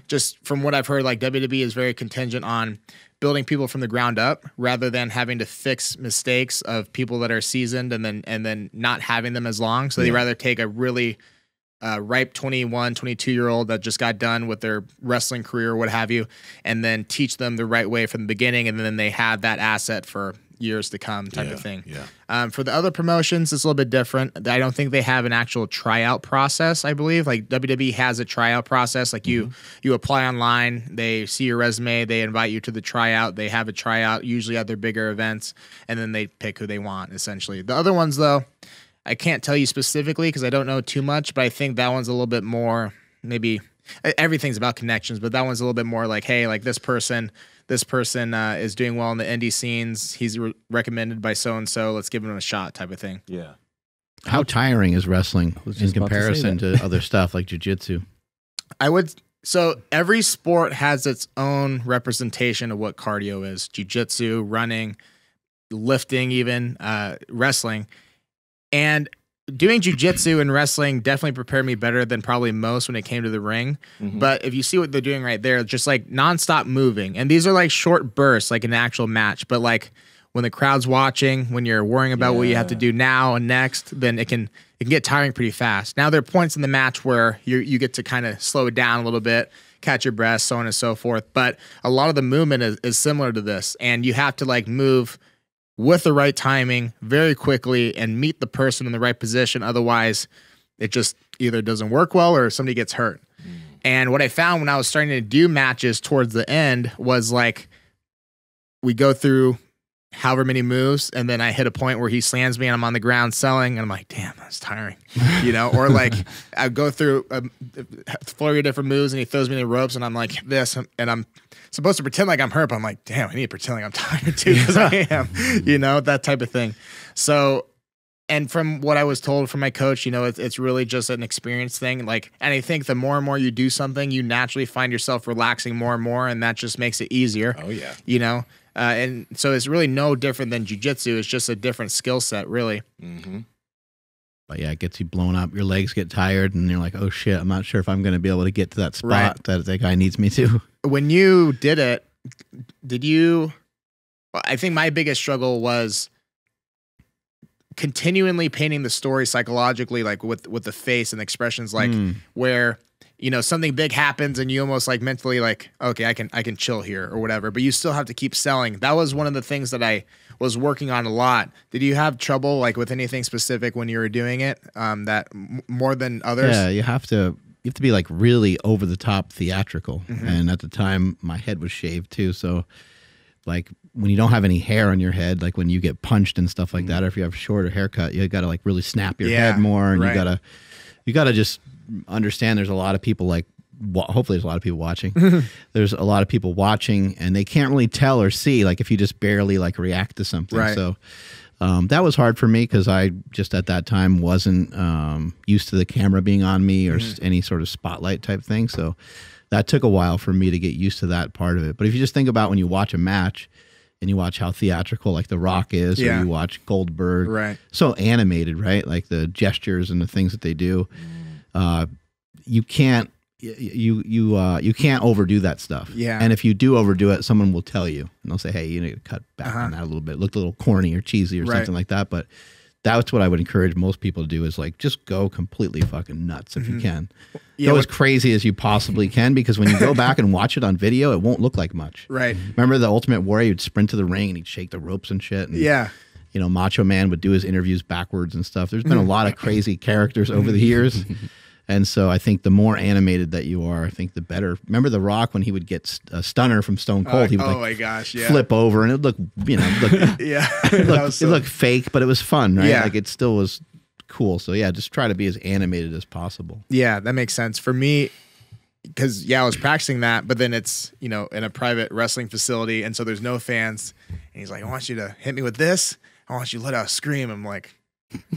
Just from what I've heard, like WWE is very contingent on building people from the ground up rather than having to fix mistakes of people that are seasoned and then not having them as long. So they rather take a really ripe 21, 22-year-old that just got done with their wrestling career or what have you, and then teach them the right way from the beginning, and then they have that asset for years to come type of thing. For the other promotions, it's a little bit different. I don't think they have an actual tryout process, I believe. Like WWE has a tryout process. Like you apply online, they see your resume, they invite you to the tryout, they have a tryout, usually at their bigger events, and then they pick who they want, essentially. The other ones, though, I can't tell you specifically because I don't know too much, but I think that one's a little bit more, maybe everything's about connections, but that one's a little bit more like, hey, like this person is doing well in the indie scenes. He's recommended by so-and-so. Let's give him a shot type of thing. Yeah. How tiring is wrestling in comparison to other stuff like jiu-jitsu? So every sport has its own representation of what cardio is. Jiu-jitsu, running, lifting, even wrestling. And doing jiu-jitsu and wrestling definitely prepared me better than probably most when it came to the ring. But if you see what they're doing right there, just like nonstop moving. And these are like short bursts, like an actual match. But like when the crowd's watching, when you're worrying about what you have to do now and next, then it can get tiring pretty fast. Now there are points in the match where you get to kind of slow it down a little bit, catch your breath, so on and so forth. But a lot of the movement is similar to this. And you have to like move with the right timing very quickly and meet the person in the right position. Otherwise, it just either doesn't work well or somebody gets hurt. And what I found when I was starting to do matches towards the end was like we go through however many moves, and then I hit a point where he slams me and I'm on the ground selling, and I'm like, damn, that's tiring, or like I go through a flurry of different moves and he throws me in the ropes and I'm like this, and I'm supposed to pretend like I'm hurt, but I'm like, damn, I need to pretend like I'm tired too, because I am, that type of thing. So, and from what I was told from my coach, it's really just an experience thing. Like, and I think the more and more you do something, you naturally find yourself relaxing more and more, and that just makes it easier. Oh yeah. And so it's really no different than jiu-jitsu. It's just a different skill set, really. But yeah, it gets you blown up. Your legs get tired, and you're like, oh shit, I'm not sure if I'm going to be able to get to that spot that the guy needs me to. When you did it, I think my biggest struggle was continually painting the story psychologically, like with the face and expressions, like where something big happens and you almost like mentally like, okay, I can chill here or whatever, but you still have to keep selling. That was one of the things that I was working on a lot. Did you have trouble like with anything specific when you were doing it that more than others? Yeah, you have to be like really over the top theatrical. And at the time my head was shaved too, so like when you don't have any hair on your head, like when you get punched and stuff like that, or if you have a shorter haircut, you got to like really snap your head more, and you gotta just understand there's a lot of people like, hopefully there's a lot of people watching. There's a lot of people watching, and they can't really tell or see like if you just barely like react to something. So that was hard for me because I just at that time wasn't used to the camera being on me or any sort of spotlight type thing. So that took a while for me to get used to that part of it. But if you just think about when you watch a match and you watch how theatrical like The Rock is, or you watch Goldberg, so animated, right? Like the gestures and the things that they do. You can't overdo that stuff. And if you do overdo it, someone will tell you, and they'll say, hey, you need to cut back on that a little bit. It looked a little corny or cheesy or something like that. But that's what I would encourage most people to do, is like just go completely fucking nuts if you can. Go as crazy as you possibly can, because when you go back and watch it on video, it won't look like much. Remember the Ultimate Warrior? He'd sprint to the ring and he'd shake the ropes and shit. And, Macho Man would do his interviews backwards and stuff. There's been a lot of crazy characters over the years. And so I think the more animated that you are, I think the better. Remember The Rock when he would get a stunner from Stone Cold? He would flip over, and it would look, it looked fake, but it was fun, right? Like it still was cool. So yeah, just try to be as animated as possible. Yeah, that makes sense for me. Because I was practicing that, but then it's in a private wrestling facility, and so there's no fans. And he's like, I want you to hit me with this. I want you to let out a scream. I'm like,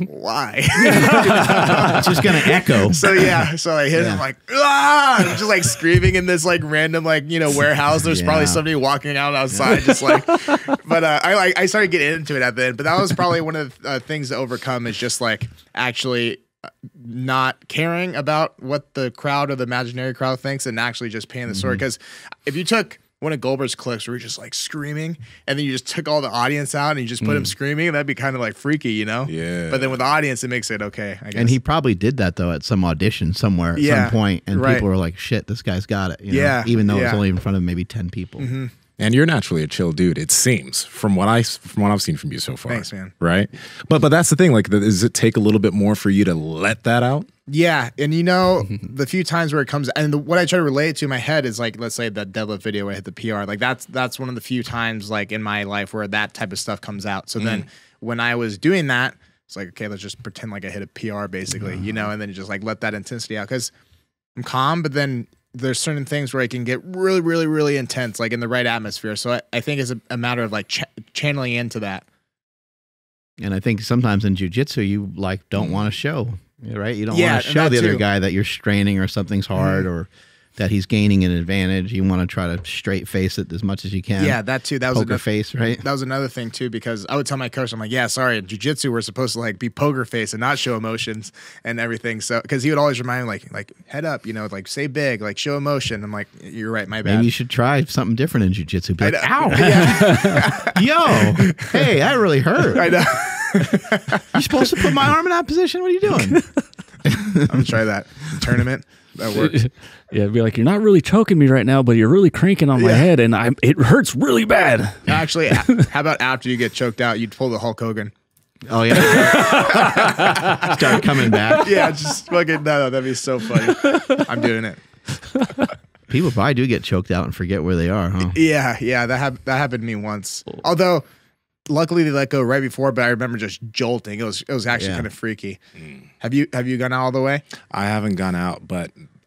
why? It's just gonna echo. So I hit him like, ah! I'm just like screaming in this like random like warehouse. There's probably somebody walking out outside, just like. But I started getting into it at the end. But that was probably one of the things to overcome is just like actually not caring about what the crowd or the imaginary crowd thinks, and actually just paying the story. Because if you took one of Goldberg's clips where you're just like screaming and then you just took all the audience out and you just put him screaming, that'd be kind of like freaky, Yeah. But then with the audience, it makes it okay, I guess. And he probably did that though at some audition somewhere at some point, and people were like, "Shit, this guy's got it." Even though it's only in front of maybe 10 people. And you're naturally a chill dude, it seems, from what I've seen from you so far. Thanks, man. Right? But that's the thing. Like, does it take a little bit more for you to let that out? Yeah, and the few times where it comes, and what I try to relate it to in my head is like, let's say that deadlift video where I hit the PR, like that's one of the few times like in my life where that type of stuff comes out. So then when I was doing that, it's like, okay, let's just pretend like I hit a PR basically, and then just like let that intensity out because I'm calm, but then there's certain things where I can get really, really, really intense, like in the right atmosphere. So I think it's a matter of like channeling into that. And I think sometimes in jiu-jitsu, you like don't want to show, right? You don't Yeah, want to and show that the other too. guy that you're straining or something's hard or that he's gaining an advantage. You want to try to straight face it as much as you can. Yeah, that too. That was Poker face, right? That was another thing too, because I would tell my coach, I'm like, yeah, sorry, in jiu-jitsu we're supposed to like be poker face and not show emotions and everything. So because he would always remind me like head up, like say big, like show emotion. I'm like, you're right, my bad. Maybe you should try something different in jiu-jitsu. Be like, know. ow, Yeah. yo, hey, that really hurt. I know. You're supposed to put my arm in that position. What are you doing? I'm gonna try that tournament. That works. Yeah, it'd be like, you're not really choking me right now, but you're really cranking on my head, and it hurts really bad. Actually, how about after you get choked out, you'd pull the Hulk Hogan? Oh yeah, start coming back. Yeah, just fucking no, that'd be so funny. I'm doing it. People probably do get choked out and forget where they are, huh? Yeah, that happened to me once. Although, luckily they let go right before, but I remember just jolting. It was actually kind of freaky. Have you gone out all the way? I haven't gone out,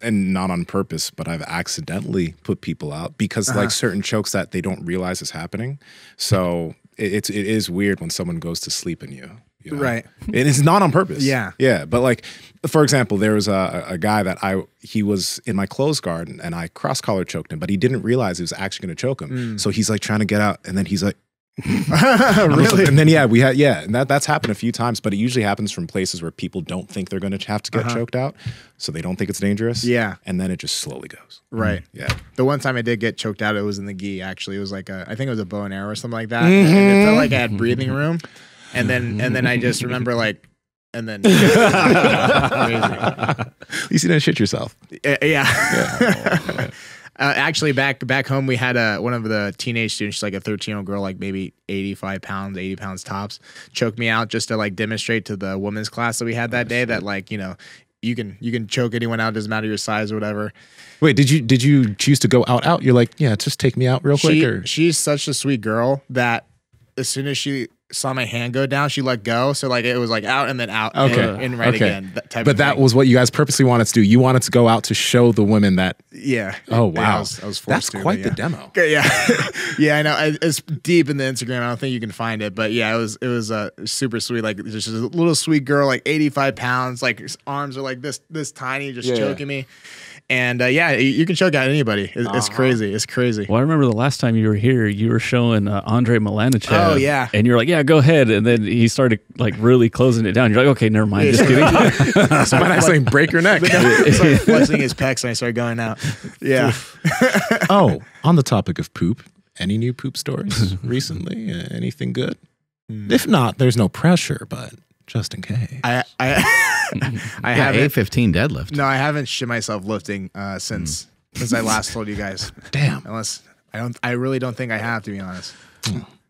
and not on purpose, but I've accidentally put people out because like certain chokes that they don't realize is happening. So it is weird when someone goes to sleep in you. Right. It is not on purpose. Yeah. Yeah. But like, for example, there was a guy that he was in my clothes guard and I cross collar choked him, but he didn't realize it was actually going to choke him. So he's like trying to get out and then he's like, Really? And then and that's happened a few times, but it usually happens from places where people don't think they're going to have to get choked out, so they don't think it's dangerous. Yeah, and then it just slowly goes. Right. Yeah. The one time I did get choked out, it was in the gi. Actually, it was like I think it was a bow and arrow or something like that. And it felt like I had breathing room, and then I just remember like. And then, crazy. At least you didn't shit yourself. Yeah. Actually, back home, we had one of the teenage students, she's like a 13-year-old girl, like maybe 85 pounds, 80 pounds tops, choked me out just to like demonstrate to the women's class that we had that day that like, you can choke anyone out, doesn't matter your size or whatever. Wait, did you choose to go out? You're like, yeah, just take me out real quick. Or? She's such a sweet girl that as soon as she saw my hand go down, she let go. So like it was like out and then out and right again. But that was what you guys purposely wanted to do. You wanted to go out to show the women that. Yeah. Oh wow. I was forced That's to, quite the demo. Okay, yeah. Yeah, I know. It's deep in the Instagram. I don't think you can find it, but yeah, it was super sweet. Like just a little sweet girl, like 85 pounds, like his arms are like this tiny, just choking me. And you can choke out anybody. It's crazy. It's crazy. Well, I remember the last time you were here, you were showing Andre Milanichev. Oh, yeah. And you're like, yeah, go ahead. And then he started like really closing it down. You're like, okay, never mind. Just kidding. Somebody actually break your neck. He started flexing his pecs and I started going out. Yeah. Oh, on the topic of poop, any new poop stories recently? Anything good? If not, there's no pressure, but just in case. I haven't 815 deadlift. No, I haven't shit myself lifting since I last told you guys. Damn. Unless I really don't think I have, to be honest.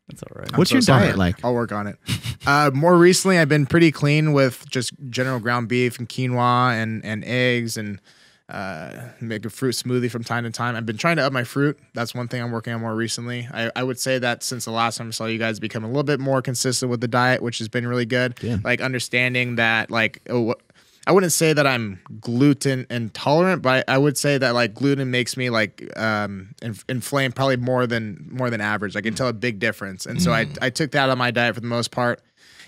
That's all right. What's your diet like? I'll work on it. More recently, I've been pretty clean with just general ground beef and quinoa and eggs and make a fruit smoothie from time to time. I've been trying to up my fruit. That's one thing I'm working on more recently. I would say that since the last time I saw you guys, become a little bit more consistent with the diet, which has been really good. Yeah. Like understanding that, like, I wouldn't say that I'm gluten intolerant, but I would say that like gluten makes me like inflamed probably more than average. I can tell a big difference, and so I took that on my diet for the most part.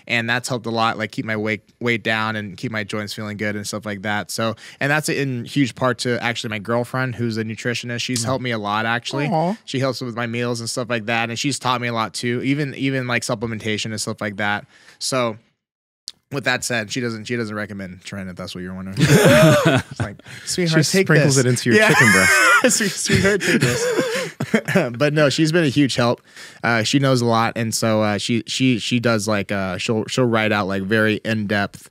and that's helped a lot, like keep my weight down and keep my joints feeling good and stuff like that. So, and that's in huge part to actually my girlfriend, who's a nutritionist. She's helped me a lot, actually. Aww. She helps with my meals and stuff like that, and she's taught me a lot too, even like supplementation and stuff like that. So with that said, she doesn't recommend Tren, if that's what you're wondering. It's like, sweetheart, She take sprinkles this. it into your chicken breast. Sweetheart, take this. But no, she's been a huge help. She knows a lot, and so she does like she'll write out like very in-depth,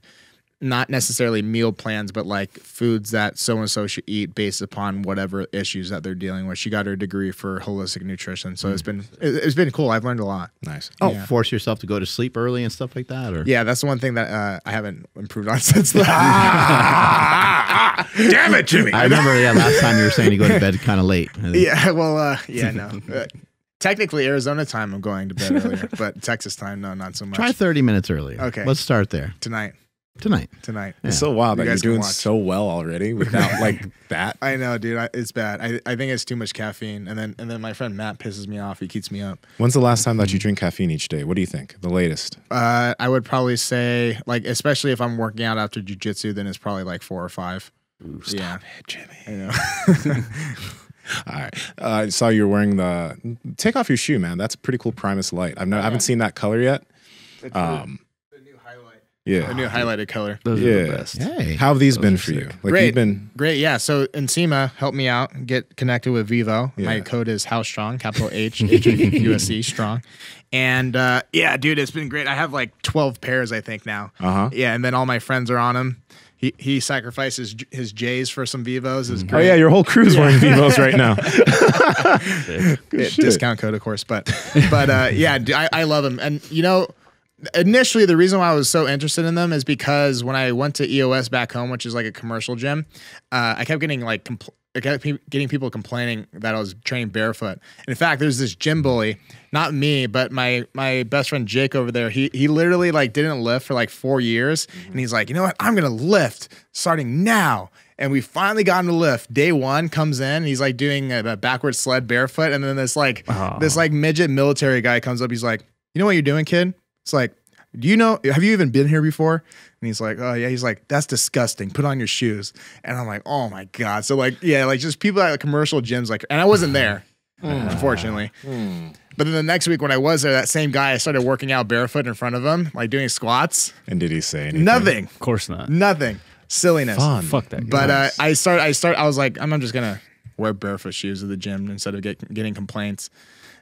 not necessarily meal plans, but like foods that so and so should eat based upon whatever issues that they're dealing with. She got her degree for holistic nutrition, so it's been cool. I've learned a lot. Nice. Oh, force yourself to go to sleep early and stuff like that, or Yeah, that's the one thing that I haven't improved on since then. Damn it, Jimmy. I remember, last time you were saying you go to bed kind of late. Yeah, well, no. Technically, Arizona time, I'm going to bed earlier, but Texas time, no, not so much. Try 30 minutes earlier. Okay. Let's start there. Tonight. Tonight. It's so wild You that you're guys can doing watch. so well already without like that. I know, dude. It's bad. I think it's too much caffeine, and then my friend Matt pisses me off. He keeps me up. When's the last time that you drink caffeine each day? What do you think? The latest? I would probably say, like, especially if I'm working out after jujitsu, then it's probably like 4 or 5. Ooh, stop it, Jimmy. I know. All right. I saw you were wearing the. Take off your shoe, man. That's a pretty cool Primus Light. I haven't seen that color yet. The new highlight. Yeah. The new highlighted color. Those are the best. Hey. How have these Those been are for sick. you? Like Great. you've been. Great, yeah. So Enzima helped me out, get connected with Vivo. Yeah. My code is HowStrong, capital HUSE strong. And yeah, dude, it's been great. I have like 12 pairs, I think now. Yeah, and then all my friends are on them. He sacrifices his J's for some Vivos. Is Oh great. yeah, your whole crew's wearing Vivos right now. Discount code, of course, but yeah, I love them. And you know, initially the reason why I was so interested in them is because when I went to EOS back home, which is like a commercial gym, I kept getting like getting people complaining that I was training barefoot. And in fact, there's this gym bully, not me, but my best friend Jake over there. He literally like didn't lift for like 4 years, and he's like, you know what? I'm gonna lift starting now. And we finally got him to lift. Day 1 comes in, and he's like doing a backward sled barefoot, and then this midget military guy comes up. He's like, you know what you're doing, kid? It's like, have you even been here before? And he's like, oh yeah. He's like, that's disgusting. Put on your shoes. And I'm like, oh my God. So like, yeah, like just people at commercial gyms, like, and I wasn't there, unfortunately. But then the next week when I was there, that same guy, I started working out barefoot in front of him, like doing squats. And did he say anything? Nothing. Of course not. Nothing. Silliness. Fun. Fuck that. But Nice. I was like, I'm just gonna wear barefoot shoes to the gym instead of getting complaints.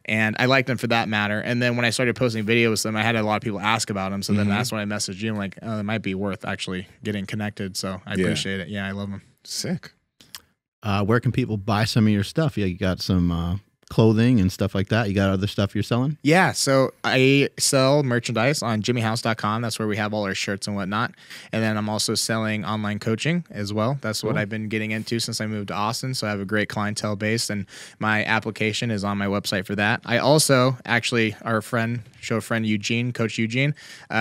And I liked them for that matter. And then when I started posting videos with them, I had a lot of people ask about them. So then that's when I messaged you. I'm like, oh, it might be worth actually getting connected. So I appreciate it. Yeah, I love them. Sick. Where can people buy some of your stuff? Yeah, you got some clothing and stuff like that. You got other stuff you're selling? Yeah, so I sell merchandise on jimmyhouse.com. That's where we have all our shirts and whatnot. And then I'm also selling online coaching as well. That's what I've been getting into since I moved to Austin. So I have a great clientele base, and my application is on my website for that. I also actually, our friend Eugene, Coach Eugene,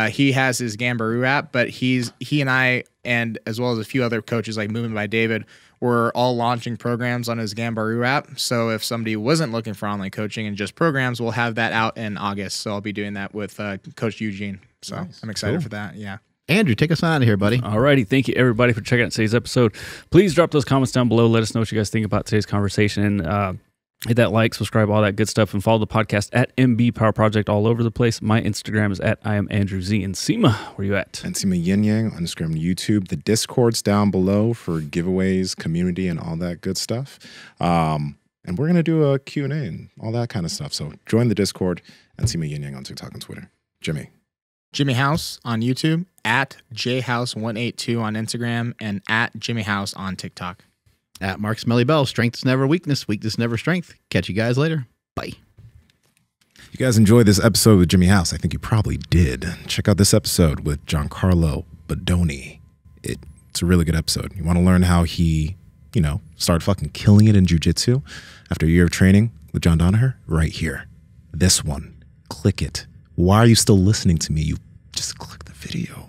he has his Gambaroo app, but he and I, and as well as a few other coaches like Movement by David, we're all launching programs on his Gambaroo app. So if somebody wasn't looking for online coaching and just programs, we'll have that out in August. So I'll be doing that with Coach Eugene. So I'm excited for that. Yeah. Andrew, take us out of here, buddy. Alrighty, thank you everybody for checking out today's episode. Please drop those comments down below. Let us know what you guys think about today's conversation, and hit that like, subscribe, all that good stuff, and follow the podcast at MB Power Project all over the place. My Instagram is at I am Andrew Z. And Seema, where you at? And Enzima Yin Yang on Instagram and YouTube. The Discord's down below for giveaways, community, and all that good stuff. And we're going to do a Q&A and all that kind of stuff. So join the Discord and Enzima Yin Yang on TikTok and Twitter. Jimmy. Jimmy House on YouTube, at jhouse182 on Instagram, and at Jimmy House on TikTok. At Mark Smelly Bell, strength is never weakness, weakness never strength. Catch you guys later. Bye. You guys enjoyed this episode with Jimmy House? I think you probably did. Check out this episode with Giancarlo Bodoni. It's a really good episode. You want to learn how he, started fucking killing it in jiu-jitsu after a year of training with John Danaher? Right here. This one. Click it. Why are you still listening to me? You just click the video.